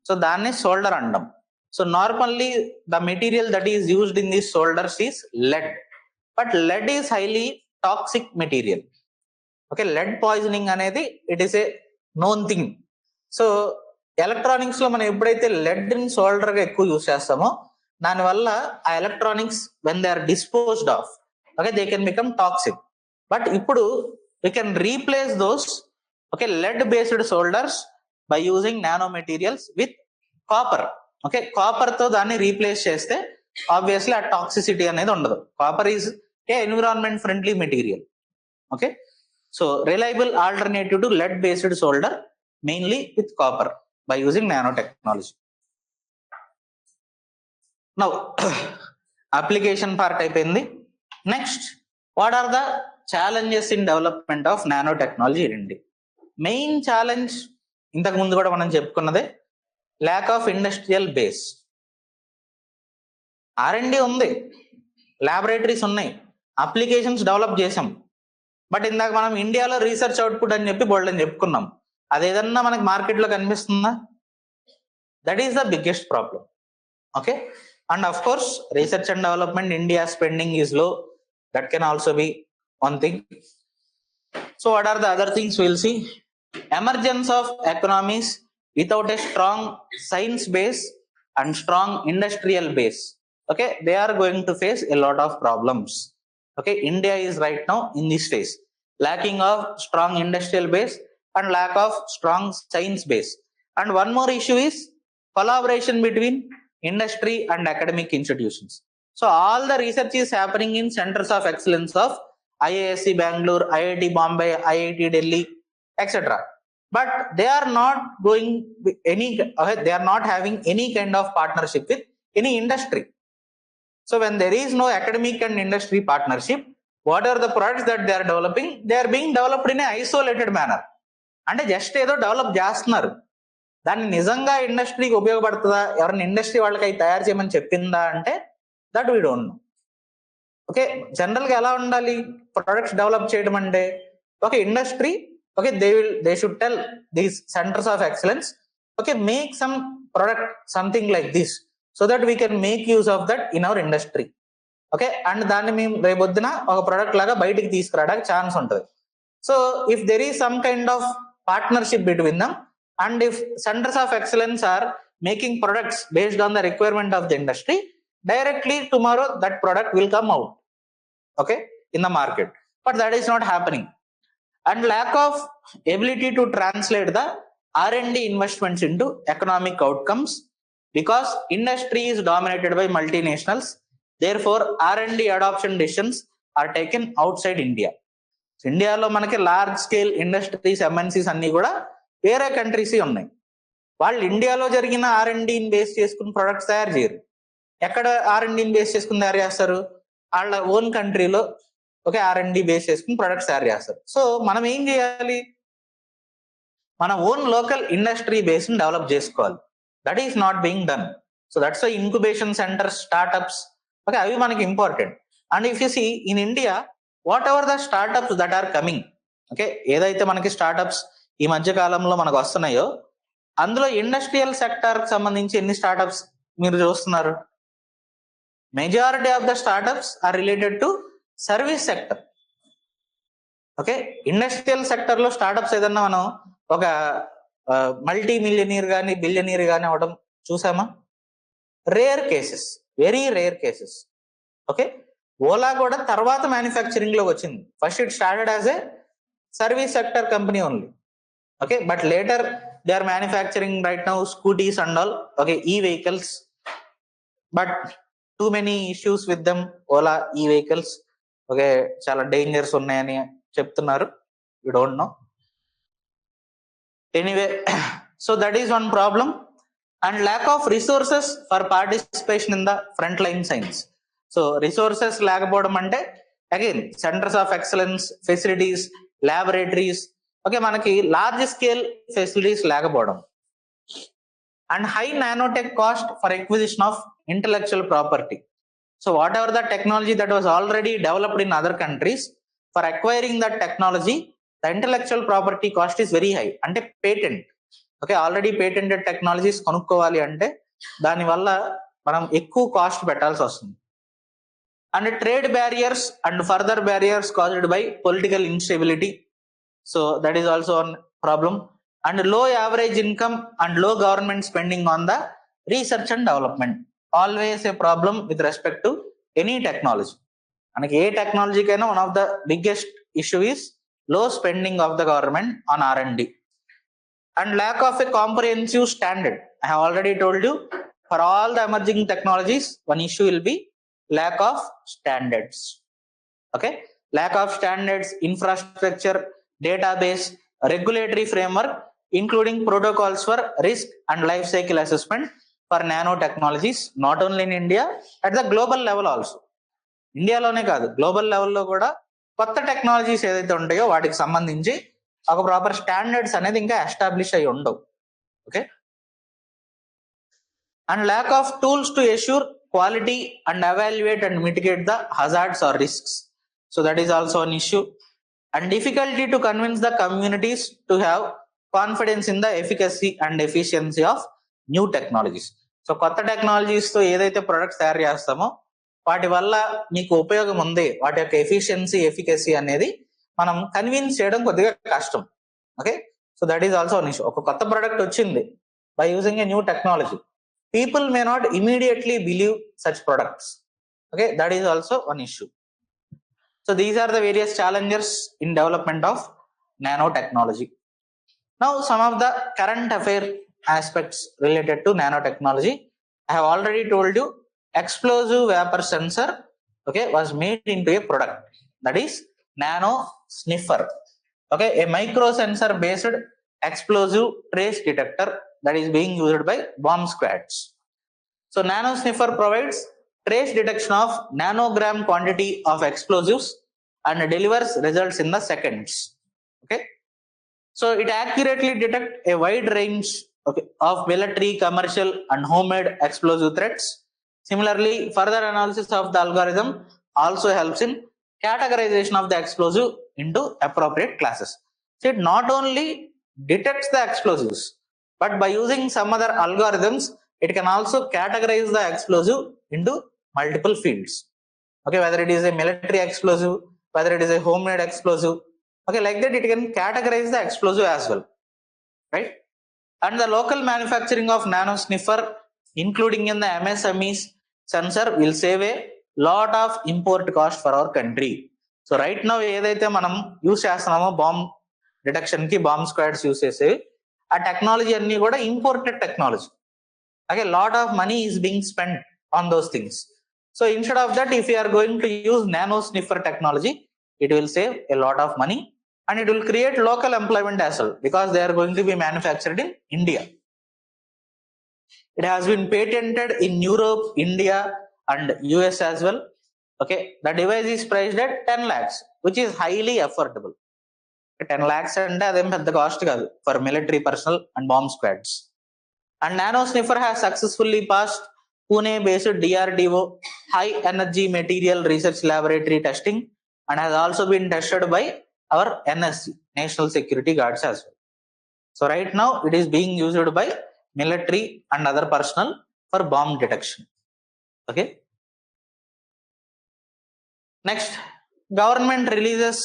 సో దాన్ని సోల్డర్ అంటాం. So normally the material that is used in these solders is lead, but lead is highly toxic material. Okay, lead poisoning అనేది it is a known thing. So electronics లో మనం ఎప్పుడైతే lead ని solder గా ఎక్కువ use చేస్తామో దానివల్ల ఆ electronics when they are disposed of, okay, they can become toxic. But ఇప్పుడు we can replace those, okay, lead based solders by using nano materials with copper. Okay, copper తో దాన్ని replace చేస్తే obviously ఆ toxicity అనేది ఉండదు. Copper is a environment friendly material. Okay, so reliable alternative to lead based solder mainly with copper by using nanotechnology. Now application part అయిపోయింది. నెక్స్ట్, what are the challenges in development of nanotechnology? రండి. Main challenge ఇంతకు ముందు కూడా మనం చెప్పుకున్నదే, lack of industrial base. R&D ఉంది, laboratories ఉన్నాయి, అప్లికేషన్స్ డెవలప్ చేసాం, బట్ ఇందాక మనం ఇండియాలో రీసెర్చ్ అవుట్పుట్ అని చెప్పి బోల్డ్ అని చెప్పుకున్నాం, అదేదన్నా మనకి మార్కెట్లో కనిపిస్తుందా? That is the biggest problem. Okay, and of course research and development India spending is low, that can also be one thing. So what are the other things will see? Emergence of economies without a strong science base and strong industrial base. Okay, they are going to face a lot of problems. Okay, India is right now in this phase, lacking of strong industrial base and lack of strong science base. And one more issue is collaboration between industry and academic institutions. So all the research is happening in centers of excellence of IASC Bangalore, IIT Bombay, IIT Delhi, etc. But they are not going any, they are not having any kind of partnership with any industry. So when there is no academic and industry partnership, what are the products that they are developing? They are being developed in a isolated manner. అంటే just ఏదో develop చేస్తున్నారు, దాన్ని నిజంగా ఇండస్ట్రీకి ఉపయోగపడుతుందా, ఎవరైనా industry వాళ్ళకి అవి తయారు చేయమని చెప్పిందా అంటే that we don't know. Okay, జనరల్గా ఎలా ఉండాలి ప్రొడక్ట్స్ డెవలప్ చేయడం అంటే? Okay, industry, okay, they should tell these centres of excellence, okay, make some product something like this, so that we can make use of that in our industry. Okay, and దాన్ని మేము రేపొద్దున ఒక product లాగా బయటికి తీసుకురావడానికి chance ఉంటుంది. So if there is some kind of partnership between them and if centres of excellence are making products based on the requirement of the industry, directly tomorrow that product will come out, okay, in the market. But that is not happening. And lack of ability to translate the R&D investments into economic outcomes. Because industry is dominated by multinationals, therefore R&D adoption decisions are taken outside India. ఇండియాలో మనకి large scale industries, MNCs అన్ని కూడా వేరే countries ఉన్నాయి. వాళ్ళు ఇండియాలో జరిగిన R&Dని base చేసుకుని ప్రొడక్ట్స్ తయారు చేయరు. ఎక్కడ R&Dని బేస్ చేసుకుని తయారు చేస్తారు? వాళ్ళ ఓన్ కంట్రీలో ఓకే, R&D బేస్ చేసుకుని ప్రొడక్ట్స్ తయారు చేస్తారు. సో మనం ఏం చేయాలి, మన ఓన్ లోకల్ ఇండస్ట్రీ బేస్ ని డెవలప్ చేసుకోవాలి. That is not being done. So that's why incubation centres, startups, okay, అవి మనకి important. And if you see in India, whatever the startups that are coming, okay, ఏదైతే మనకి startups ఈ మధ్య కాలంలో మనకు వస్తున్నాయో, అందులో ఇండస్ట్రియల్ సెక్టార్ కి సంబంధించి ఎన్ని స్టార్ట్అప్స్ మీరు చూస్తున్నారు? Majority of the startups are related to service sector. Okay, industrial sector లో స్టార్ట్అప్స్ ఏదన్నా మనం ఒక మల్టీ మిలియనీర్ కానీ బిలియనీర్ కానీ అవడం చూసామా? Rare cases, very rare cases. Okay, Ola కూడా తర్వాత మ్యానుఫ్యాక్చరింగ్ లోకి వచ్చింది. First it started as a service sector company only. Okay, but later they are manufacturing right now scooties and all, okay, e vehicles. But too many issues with them, Ola e vehicles. Okay, చాలా dangers ఉన్నాయని చెప్తున్నారు, you don't know. Anyway, so that is one problem. And lack of resources for participation in the front line science. So resources లేకపోవడం అంటే again centres of excellence, facilities, laboratories, okay, మనకి large scale facilities లేకపోవడం. And high nanotech cost for acquisition of intellectual property. So whatever the technology that was already developed in other countries, for acquiring that technology the intellectual property cost is very high. అంటే patent, okay, already patented technologies కొనుక్కోవాలి అంటే దానివల్ల మనం ఎక్కువ cost పెట్టాల్సి వస్తుంది. And trade barriers and further barriers caused by political instability. So that is also one problem. And low average income and low government spending on the research and development. Always a problem with respect to any technology. మనకి ఏ టెక్నాలజీకైనా one of the biggest issue is low spending of the government on R&D. And lack of a comprehensive standard. I have already told you, for all the emerging technologies, one issue will be lack of standards. Okay, lack of standards, infrastructure, database, regulatory framework, including protocols for risk and life cycle assessment for nanotechnologies, not only in India, at the global level also. ఇండియాలోనే కాదు, global లెవెల్లో కూడా కొత్త technologies ఏదైతే ఉంటాయో వాటికి సంబంధించి ఒక ప్రాపర్ స్టాండర్డ్స్ అనేది ఇంకా ఎస్టాబ్లిష్ అయి ఉండవు. Okay, and lack of tools to assure quality and evaluate and mitigate the hazards or risks. So that is also an issue. And difficulty to convince the communities to have confidence in the efficacy and efficiency of new technologies. So కొత్త technologies తో ఏదైతే products తయారు చేస్తామో వాటి వల్ల మీకు ఉపయోగం ఉంది, వాటి యొక్క ఎఫిషియన్సీ, ఎఫికసీ అనేది మనం కన్విన్స్ చేయడం కొద్దిగా కష్టం. Okay, so that is also an issue. ఒక కొత్త ప్రొడక్ట్ వచ్చింది by using a new technology, people may not immediately believe such products. Okay, that is also one issue. So these are the various challenges in development of nano technology. Now some of the current affair aspects related to nanotechnology. I have already told you, explosive vapor sensor, okay, was made into a product, that is nano sniffer. Okay, a micro sensor based explosive trace detector that is being used by bomb squads. So nano sniffer provides trace detection of nanogram quantity of explosives and delivers results in the seconds. Okay, so it accurately detects a wide range, okay, of military, commercial and homemade explosive threats. Similarly, further analysis of the algorithm also helps in categorization of the explosive into appropriate classes. So it not only detects the explosives, but by using some other algorithms, it can also categorize the explosive into multiple fields. Okay, whether it is a military explosive, whether it is a homemade explosive, okay, like that it can categorize the explosive as well, right? And the local manufacturing of nano sniffer, including in the MSMEs sensor, will save a lot of import cost for our country. So right now ఏదైతే మనం use చేస్తున్నామో bomb detection కి, bomb squads use చేసేవి, ఆ technology అన్ని కూడా imported technology. Okay, lot of money is being spent on those things. So instead of that, if you are going to use nano sniffer technology, it will save a lot of money. And it will create local employment as well, because they are going to be manufactured in India. It has been patented in Europe, India and US as well. Okay, the device is priced at 10 lakhs, which is highly affordable. 10 lakhs and అదేం పెద్ద cost కాదు for military personnel and bomb squads. And nano sniffer has successfully passed Pune based DRDO high energy material research laboratory testing and has also been tested by our NSC, National Security Guards as well. So right now it is being used by military and other personnel for bomb detection. Okay. Next, government releases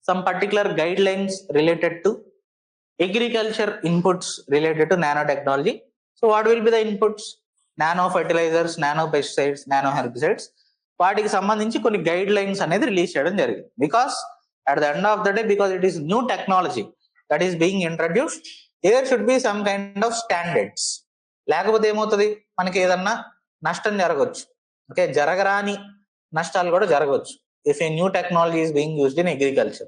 some particular guidelines related to agriculture inputs related to nanotechnology. So what will be the inputs? Nano fertilizers, nano pesticides, nano herbicides. వాటికి సంబంధించి కొన్ని guide lines అనేది release చేయడం జరిగింది. Because at the end of the day, because it is new technology that is being introduced, there should be some kind of standards. లేకపోతే ఏమవుతుంది, మనకి ఏదన్నా నష్టం జరగవచ్చు. ఓకే, జరగరాని నష్టాలు కూడా జరగవచ్చు if a new technology is being used in agriculture.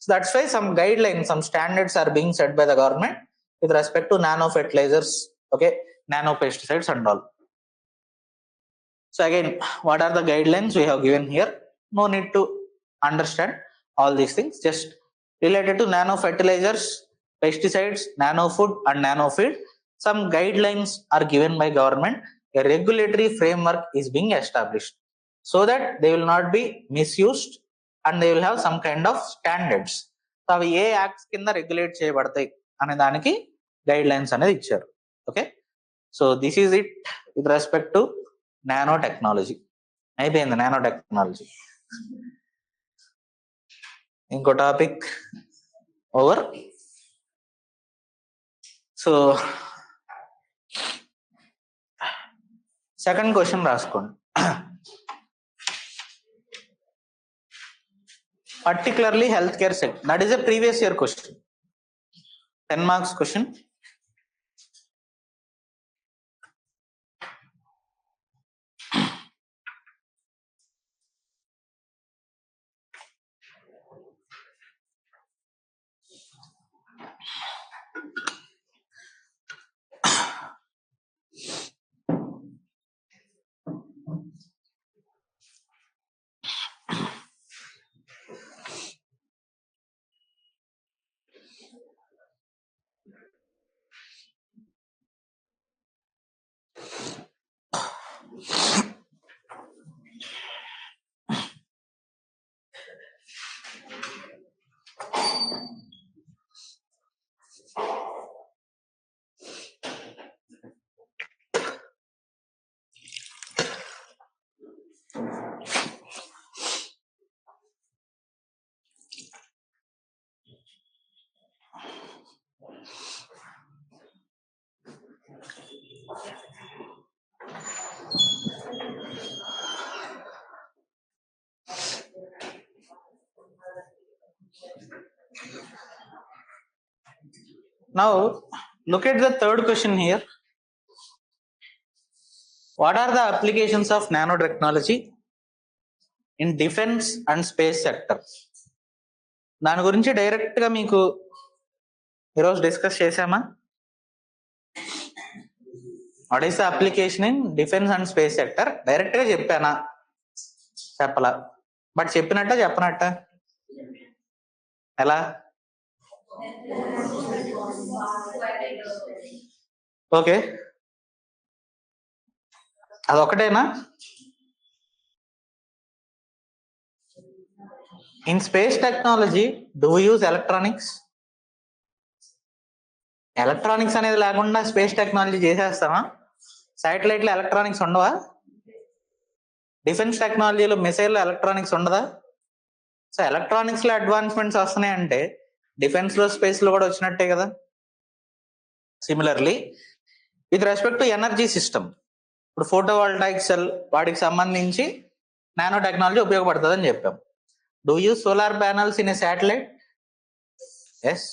So that's why some guidelines, some standards are being set by the government with respect to nano fertilizers, okay, nano pesticides and all. So again, what are the guidelines we have given here? No need to understand all these things. Just related to nano fertilizers, pesticides, nano food and nano feed, some guidelines are given by government. A regulatory framework is being established so that they will not be misused and they will have some kind of standards. So అవి ఏ acts కింద regulate చేయబడతాయి అనే దానికి guide lines అనేది ఇచ్చారు. Okay, so this is it with respect to nano technology. అయిపోయింది nano technology. ఇంకో topic over. So second question రాసుకోండి. Particularly healthcare sector. That is a previous year question. 10 marks question. Now look at the third question here. What are the applications of nanotechnology in defense and space sector? దాని గురించి direct గా మీకు ఈరోజు discuss చేసామా? What is the application in defence and space sector? Direct గా చెప్పానా? చెప్పలా. బట్ చెప్పినట్ట చెప్పనట్ట? ఎలా? ఓకే, అదొకటేనా? In space technology do use electronics? Electronics అనేది లేకుండా స్పేస్ టెక్నాలజీ చేసేస్తామా? శాటిలైట్లో ఎలక్ట్రానిక్స్ ఉండవా? డిఫెన్స్ టెక్నాలజీలో మిసైల్లో ఎలక్ట్రానిక్స్ ఉండదా? సో ఎలక్ట్రానిక్స్ లో అడ్వాన్స్మెంట్స్ వస్తున్నాయంటే డిఫెన్స్ లో స్పేస్ లో కూడా వచ్చినట్టే కదా. Similarly with respect to energy system, ఇప్పుడు ఫోటోవాల్టాయిక్ సెల్ వాటికి సంబంధించి నానో టెక్నాలజీ ఉపయోగపడుతుంది అని చెప్పాం. Do use solar panels in a satellite? Yes.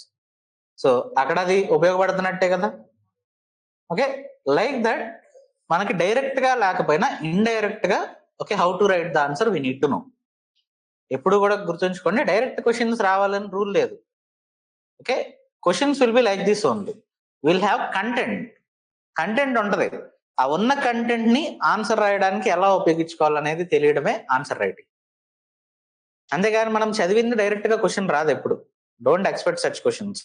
So అక్కడ అది ఉపయోగపడుతున్నట్టే కదా. ఓకే, లైక్ దట్ మనకి డైరెక్ట్ గా లేకపోయినా ఇండైరెక్ట్ గా, okay, how to write the answer we need to know. ఎప్పుడు కూడా గుర్తుంచుకోండి, డైరెక్ట్ క్వశ్చన్స్ రావాలని రూల్ లేదు. Okay, questions will be like this only. Will have content. Content ఉంటది. ఆ ఉన్న కంటెంట్ ని ఆన్సర్ రాయడానికి ఎలా ఉపయోగించుకోవాలనేది తెలియడమే ఆన్సర్ రైటింగ్. అంతేగాని మనం చదివింది డైరెక్ట్ గా క్వశ్చన్ రాదు ఎప్పుడు. Don't expect such questions.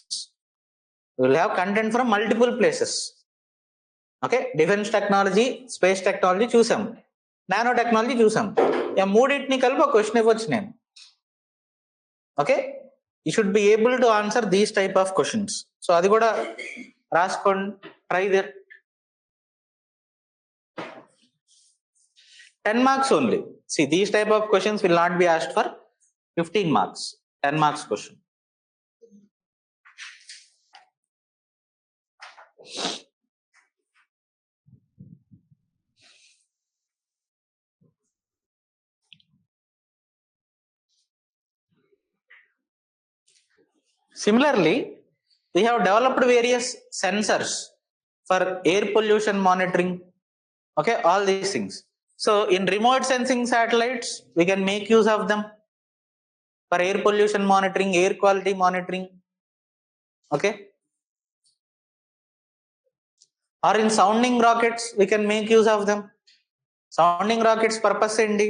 Will have content from multiple places. Okay, defence technology, space technology చూసాం, నానో టెక్నాలజీ చూసాం. మూడింటిని కలిపి ఒక క్వశ్చన్ ఇవ్వచ్చు నేను. Okay, you should be able to answer these type of questions. So అది కూడా రాసుకోండి, try that. 10 marks only. See, these type of questions will not be asked for 15 marks. 10 marks question. Similarly, we have developed various sensors for air pollution monitoring. Okay, all these things. So in remote sensing satellites, we can make use of them for air pollution monitoring, air quality monitoring. Okay, or in sounding rockets, we can make use of them. Sounding rockets purpose endi,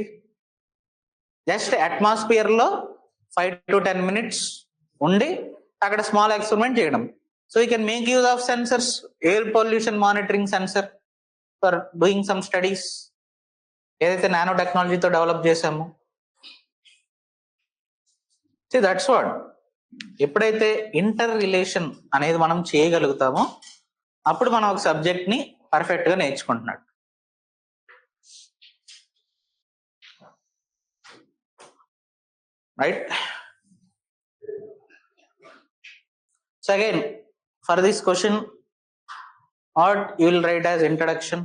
just atmosphere lo 5 to 10 minutes undi akkada small experiment cheyadam. So we can make use of sensors, air pollution monitoring sensor for doing some studies ఏదైతే nano టెక్నాలజీతో develop చేసామో. See, that's what. ఎప్పుడైతే inter relation అనేది మనం చేయగలుగుతామో అప్పుడు మనం ఒక subject ని పర్ఫెక్ట్ గా నేర్చుకుంటున్నాడు. Right. So again, for this question, what you will write as introduction.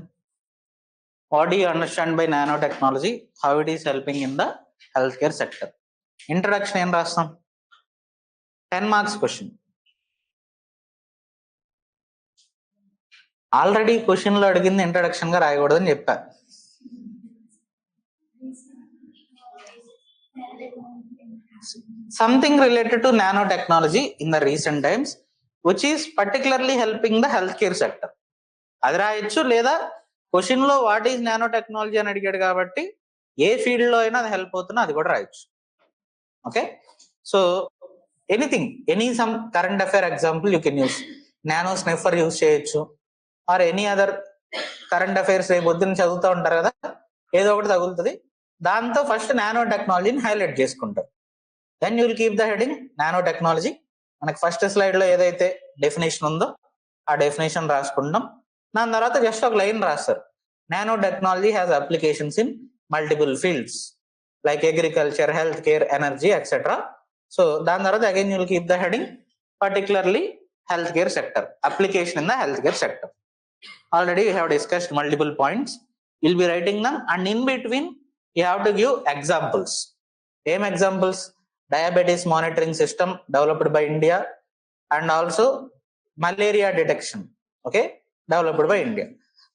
What do you understand by nanotechnology? How it is helping in the healthcare sector? Introduction em rastam. 10 marks question. Already question lo adigindi introduction ga rayakodadani cheppa. Something related to nanotechnology in the recent times, which is particularly helping the healthcare sector. అది రాయొచ్చు, లేదా question లో what is nano technology అని అడిగాడు కాబట్టి ఏ field లో అయినా అది హెల్ప్ అవుతున్నా అది కూడా రాయొచ్చు. Okay, so anything, any some current affair example you can use. Nano sniffer use చేయొచ్చు, or any other current affairs రేపు పొద్దున్న చదువుతూ ఉంటారు కదా, ఏదో ఒకటి తగులుతుంది, దాంతో ఫస్ట్ నానో టెక్నాలజీని హైలైట్ చేసుకుంటారు. Then you will keep the heading nano technology. మనకి ఫస్ట్ స్లైడ్ లో ఏదైతే డెఫినేషన్ ఉందో ఆ డెఫినేషన్ రాసుకుంటాం. దాని తర్వాత జస్ట్ ఒక లైన్ రాస్తారు, nano technology has applications in multiple fields like agriculture, health care, energy etcetera. So దాని తర్వాత again you will keep the heading particularly health care sector, application in the healthcare sector. Already we have discussed multiple points. You'll be writing them, and in between you have to give examples. Same examples: diabetes monitoring system developed by India, and also malaria detection, okay, developed by India.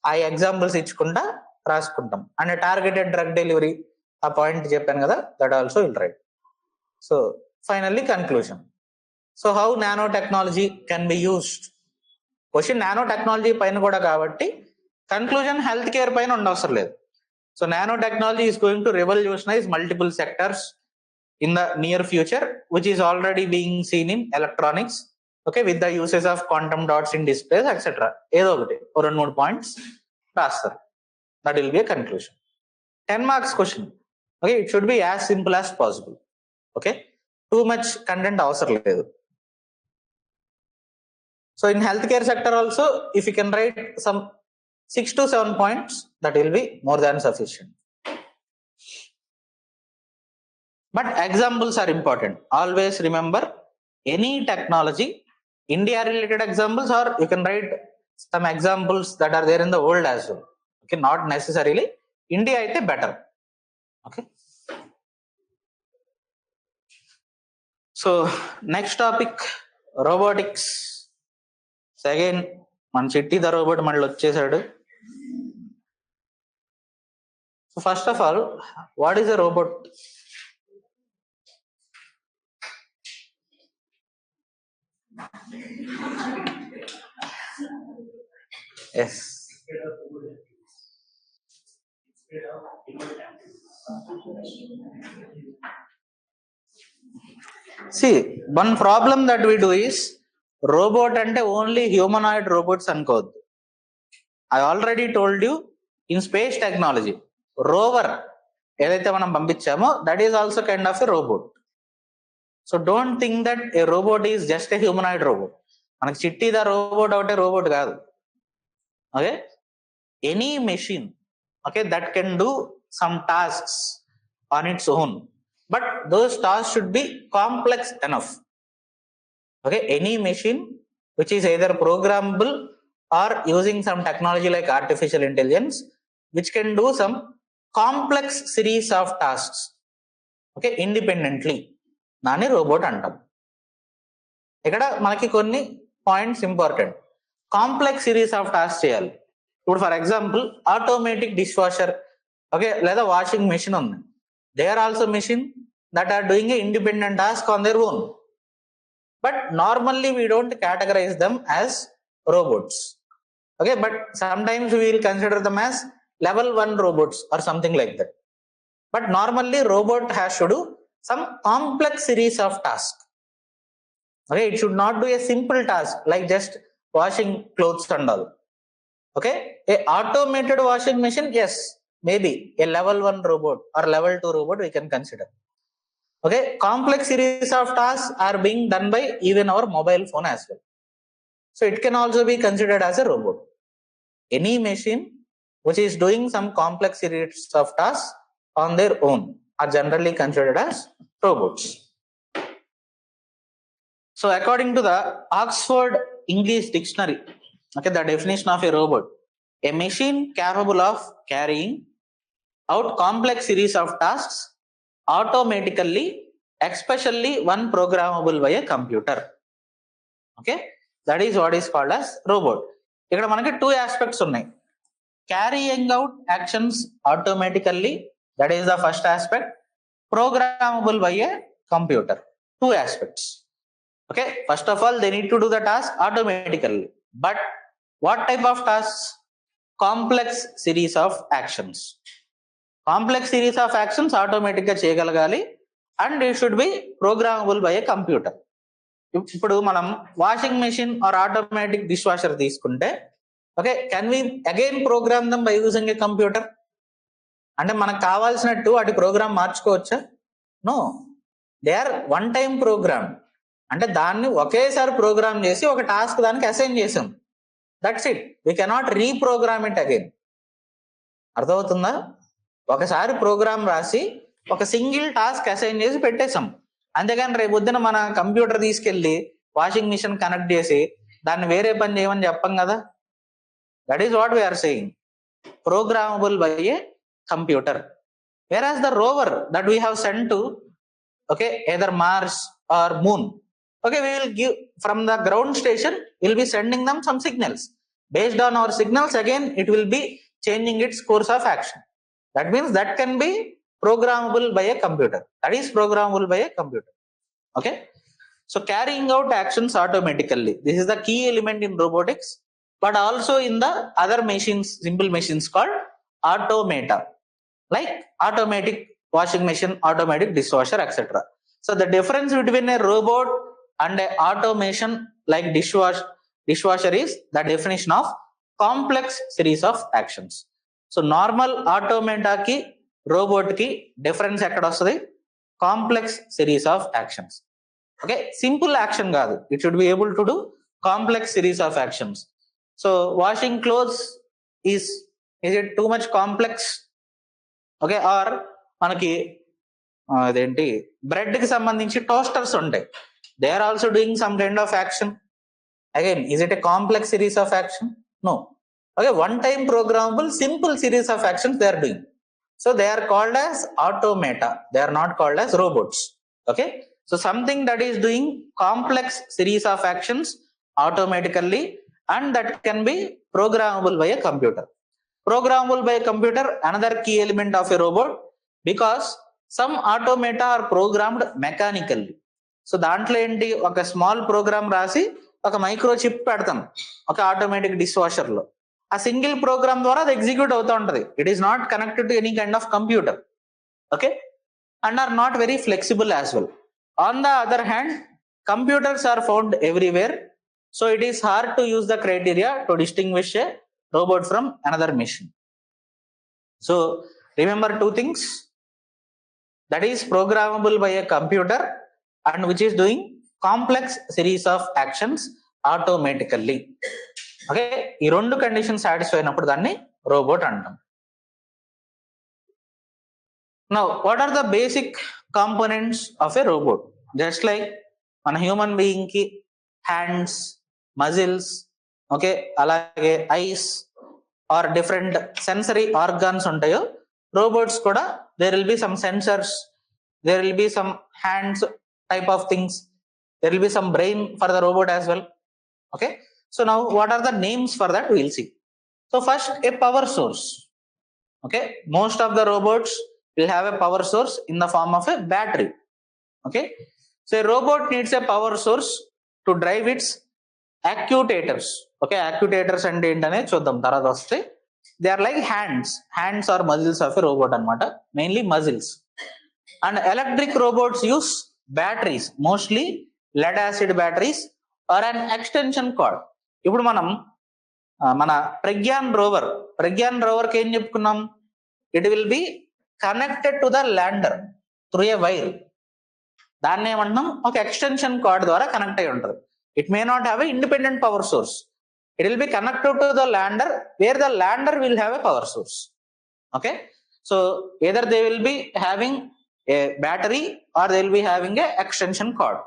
ఆ examples ఇచ్చుకుంటా రాసుకుంటాం. And targeted drug delivery, ఆ point చెప్పాను కదా, that also will write. So finally conclusion. So how nano technology can be used. Question nano technology పైన కూడా కాబట్టి conclusion health care పైన ఉండవసరం లేదు. So nano technology is going to revolutionise multiple sectors in the near future, which is already being seen in electronics, okay, with the uses of quantum dots in displays etcetera. ఏదో ఒకటి 2-3 points రాస్తారు. That will B a conclusion. 10 marks question. Okay, it should be as simple as possible. Okay, too much content అవసరం లేదు. So in healthcare sector also, if you can write some 6 to 7 points, that will be more than sufficient. But examples are important. Always remember, any technology, India related examples, or you can write some examples that are there in the world as well. Okay, not necessarily India aithe better. Okay. So next topic, robotics. Again మన Chitti the robot మళ్ళీ వచ్చేసాడు. First of all, what is a robot? Yes, See, one problem that we do is robot ante only humanoid robots ankodu. I already told you in space technology, rover ఏదైతే మనం పంపించామో that is also kind of a robot. So don't think that a robot is just a humanoid robot. మనకి చిట్టి the robot ఒకటే robot కాదు. Okay, any machine, okay, that can do some tasks on its own, but those tasks should be complex enough. Okay, any machine which is either programmable or using some technology like artificial intelligence, which can do some complex series of tasks, okay, independently, దాన్ని robot అంటాం. ఇక్కడ మనకి కొన్ని points important. Complex series of task చేయాలి. ఇప్పుడు for example automatic dish washer, okay, లేదా washing machine ఉంది. They are also machine that are doing a independent task on their own. But normally we don't categorize them as robots. Okay, but sometimes we will consider them as level 1 robots or something like that. But normally robot has to do some complex series of tasks. Okay, it should not do a simple task like just washing clothes and all. Okay, a automated washing machine, yes, maybe a level 1 robot or level 2 robot we can consider. Okay, complex series of tasks are being done by even our mobile phone as well. So it can also be considered as a robot. Any machine which is doing some complex series of tasks on their own are generally considered as robots. So according to the Oxford English Dictionary, okay, the definition of a robot, a machine capable of carrying out complex series of tasks automatically, especially one programmable by a computer. Okay, that is what is called as robot. ఇక్కడ మనకి 2 aspects ఉన్నాయి. Carrying out actions automatically, that is the first aspect. Programmable by a computer, 2 aspects. Okay, first of all they need to do the task automatically, but what type of tasks? Complex series of actions. Complex series of actions automatic గా చేయగలగాలి, and it should be programmable by a computer. ఇప్పుడు మనం washing machine or automatic dish washer తీసుకుంటే, okay, can we again program them by using a computer? అంటే మనకు కావాల్సినట్టు వాటి program మార్చుకోవచ్చా? No, they are one time program. అంటే దాన్ని ఒకేసారి ప్రోగ్రామ్ చేసి ఒక టాస్క్ దానికి అసైన్ చేసాం, that's it. We cannot reprogram it again. అర్థమవుతుందా? ఒకసారి ప్రోగ్రామ్ రాసి ఒక సింగిల్ టాస్క్ అసైన్ చేసి పెట్టేసాం, అంతేగాని రేపు పొద్దున మన కంప్యూటర్ తీసుకెళ్లి వాషింగ్ మిషన్ కనెక్ట్ చేసి దాన్ని వేరే పని చేయమని చెప్పం కదా. That is what we are saying, programmable by a computer. Whereas the rover that we have sent to, okay, either Mars or Moon, okay, we will give from the ground station, we'll be sending them some signals. Based on our signals, again it will be changing its course of action. That means that can be programmable by a computer. That is programmable by a computer. Okay, so carrying out actions automatically, this is the key element in robotics, but also in the other machines, simple machines called automata, like automatic washing machine, automatic dishwasher, etc. So the difference between a robot and a automation like dishwasher is the definition of complex series of actions. So normal automata ki robot ki difference ekkada ostadi? Complex series of actions. Okay, simple action kaadu, it should be able to do complex series of actions. So washing clothes is it too much complex? Okay, or మనకి అదేంటి bread కి సంబంధించి toasters ఉంటాయి, they are also doing some kind of action. Again is it a complex series of action? No. Okay, one time programmable simple series of actions they are doing. So they are called as automata, they are not called as robots. Okay, so something that is doing complex series of actions automatically, and that can be programmable by a computer. Programmable by a computer, another key element of a robot, because some automata are programmed mechanically. So దాంట్లో ఏంటి, ఒక small programme రాసి ఒక micro chip పెడతాం ఒక automatic dish washer లో, ఆ single programme ద్వారా అది ఎగ్జిక్యూట్ అవుతూ ఉంటది. It is not connected to any kind of computer. Okay, and are not very flexible as well. On the other hand, computers are found everywhere, so it is hard to use the criteria to distinguish a robot from another machine. So remember two things, that is programmable by a computer and which is doing complex series of actions automatically. Okay, ఈ రెండు condition satisfy అయినప్పుడు దాన్ని robot అంటాం. Now, what are the basic components of a robot? Just like మన human being కి hands, muscles, okay, అలాగే eyes are different sensory organs ఉంటాయో, robots కూడా there will be some sensors, there will be some hands type of things, there will be some brain for the robot as well. Okay, so now what are the names for that we will see. So first, a power source. Okay, most of the robots will have a power source in the form of a battery. Okay, so a robot needs a power source to drive its actuators. Okay, actuators and ఏంటనే చూద్దాం తర్వాత వస్తే. They are like hands or muscles of a robot అన్నమాట, mainly muscles. And electric robots use batteries, mostly lead acid batteries or an extension cord. ఇప్పుడు మనం మన Pragyan rover కి ఏం చెప్పుకున్నాం, it will be connected to the lander through a wire. దాన్ని ఏమంటున్నాం, ఒక ఎక్స్టెన్షన్ కార్డ్ ద్వారా కనెక్ట్ అయి ఉంటుంది. It may not have a independent power source, it will be connected to the lander wear the lander will have a power source. Okay, so either they will be having a battery or they will be having a extension cord.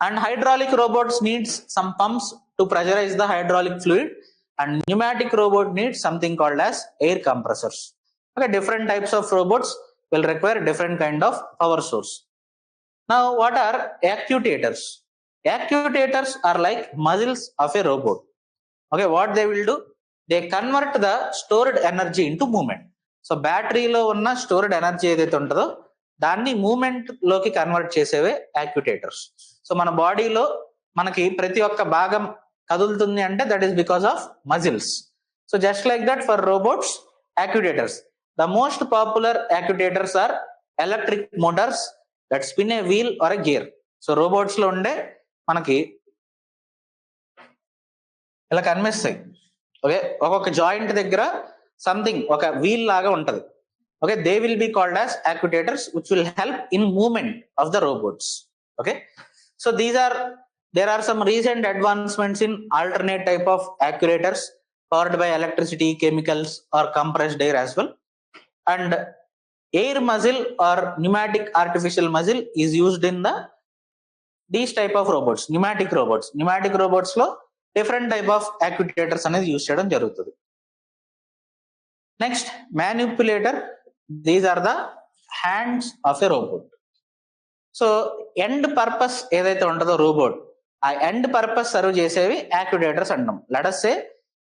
And hydraulic robots needs some pumps to pressurize the hydraulic fluid, and pneumatic robot needs something called as air compressors. Okay, different types of robots will require different kind of power source. Now, what are actuators? Actuators are like muscles of a robot. Okay, what they will do, they convert the stored energy into movement. So battery లో ఉన్న stored energy ఏదైతే ఉంటుందో దాన్ని moment లోకి convert చేసేవే యాక్యుటేటర్స్. So మన బాడీలో మనకి ప్రతి ఒక్క భాగం కదులుతుంది అంటే that is because of muscles. So just like that for robots, actuators, the most popular actuators are electric motors that spin a wheel or a gear. So robots లో ఉండే మనకి ఇలా కనిపిస్తాయి. ఓకే, ఒక్కొక్క జాయింట్ దగ్గర సంథింగ్ ఒక wheel లాగా ఉంటది. Okay, they will be called as actuators which will help in movement of the robots. Okay, so there are some recent advancements in alternate type of actuators powered by electricity, chemicals or compressed air as well. And air muscle or pneumatic artificial muscle is used in these type of robots, pneumatic robots lo different type of actuators అనేది use చేయడం జరుగుతుంది. Next, manipulator. These are the hands of a robot. So end purpose ఏదైతే ఉంటుందో robot, ఆ end purpose serve చేసేవి యాక్యుటేటర్స్ అంటాం. Let us say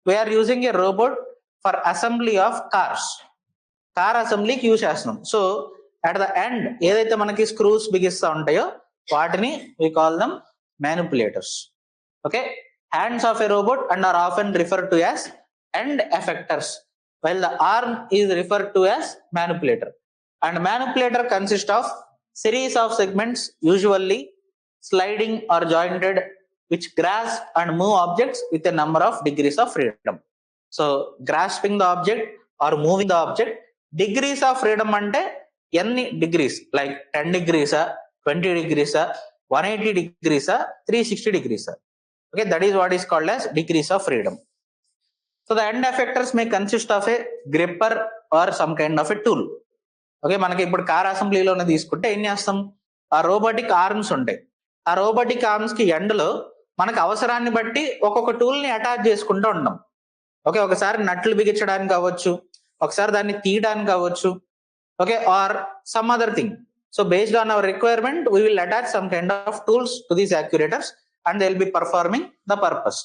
we are using a robot for assembly of cars. Car అసెంబ్లీకి use చేస్తున్నాం. So at the end ఏదైతే మనకి screws బిగిస్తా ఉంటాయో వాటిని we call them manipulators. Okay, hands of a robot and are often referred to as end effectors, while the arm is referred to as manipulator. And manipulator consists of series of segments, usually sliding or jointed, which grasp and move objects with a number of degrees of freedom. So grasping the object or moving the object, degrees of freedom ante any degrees, like 10 degrees, 20 degrees, 180 degrees, 360 degrees. Okay, that is what is called as degrees of freedom. So the end effectors may consist of a gripper or some kind of a tool. Okay, మనకి ఇప్పుడు car అసెంబ్లీలోనే తీసుకుంటే ఏం చేస్తాం, ఆ robotic arms ఉంటాయి. ఆ robotic arms కి end లో మనకు అవసరాన్ని బట్టి ఒక్కొక్క టూల్ ని అటాచ్ చేసుకుంటూ ఉంటాం. ఓకే, ఒకసారి నట్లు బిగించడానికి అవ్వచ్చు, ఒకసారి దాన్ని తీయడానికి అవ్వచ్చు. Okay, or some other thing. So based on our requirement we will attach some kind of tools to these actuators and they will be performing the purpose.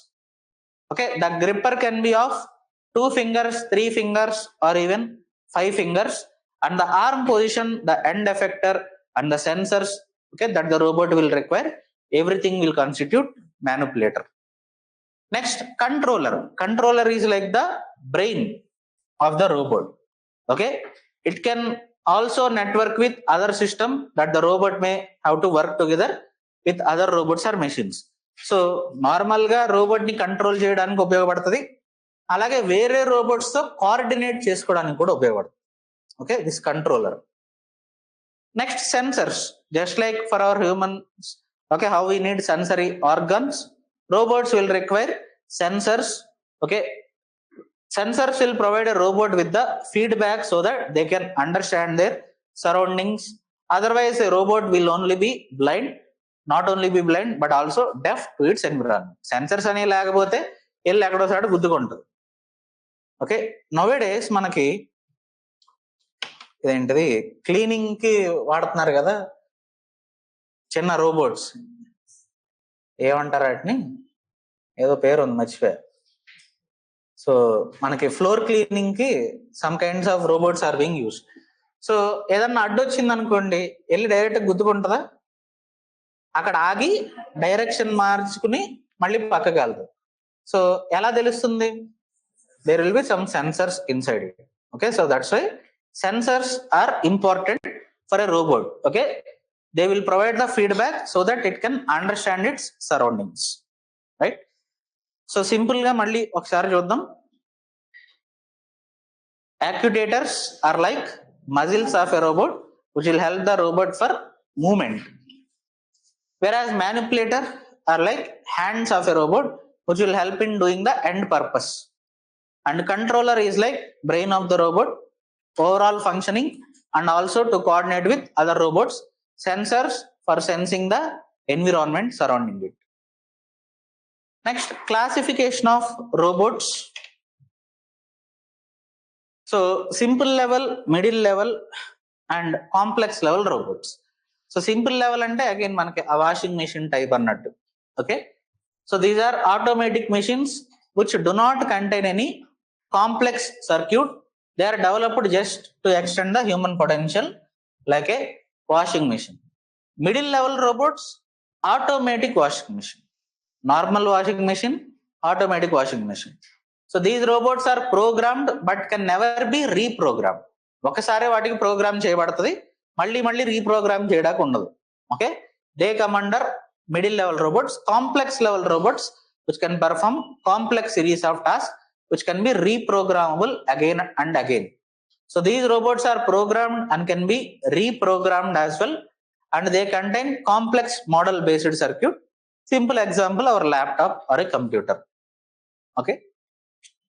Okay, the gripper can be of 2 fingers, 3 fingers or even 5 fingers, and the arm position, the end effector and the sensors, okay, that the robot will require, everything will constitute manipulator. Next, controller is like the brain of the robot. Okay, it can also network with other system that the robot may have to work together with other robots or machines. So normal గా robot ని control చేయడానికి ఉపయోగపడుతుంది, అలాగే వేరే robots తో coordinate చేసుకోవడానికి కూడా ఉపయోగపడుతుంది. Okay, this controller. Next sensors, just like for hour humans, okay, how we need sensory organs, robots will require sensors. Okay, sensors will provide a robot with the feedback so that they can understand their surroundings. Otherwise a robot will only be blind, not only be blind but also deaf to its environment. Sensors ani lagapothe elli ekkado side guddukontundi. Okay, nowadays manaki identidi cleaning ki vaadtunnaru kada chinna robots, ఏమంటారు వాటిని, ఏదో పేరు ఉంది మర్చిపోయా. So మనకి floor cleaning కి some kinds of robots are being used. So ఏదన్నా అడ్డొచ్చింది అనుకోండి, వెళ్ళి డైరెక్ట్ గుద్దుకుంటుందా, అక్కడ ఆగి డైరెక్షన్ మార్చుకుని మళ్ళీ పక్కకి వెళ్తుంది. సో ఎలా తెలుస్తుంది, there will be some sensors inside it. Okay, so that's why sensors are important for a robot. Okay, they will provide the feedback so that it can understand its surroundings, right? So simple ga malli okkasari chuddam. Actuators are like muscles of a robot which will help the robot for movement, whereas manipulator are like hands of a robot which will help in doing the end purpose, and controller is like brain of the robot, overall functioning and also to coordinate with other robots. Sensors for sensing the environment surrounding it. Next, classification of robots. So simple level, middle level and complex level robots. So simple level ante again manaki a washing machine type annattu. Okay, so these are automatic machines which do not contain any complex circuit. They are developed just to extend the human potential like a washing machine. Middle level robots, automatic washing machine, normal washing machine, automatic washing machine. So these robots are programmed but can never be reprogrammed. ఒకసారి వాటికి programme చేయబడుతుంది, మళ్ళీ reprogram చేయడానికి ఉండదు. Okay, they come under middle level robots. Complex level robots which can perform complex series of tasks which can be reprogrammable again and again. So these robots are programmed and can be reprogrammed as well, and they contain complex model based circuit. Simple example, our laptop or a computer. Okay,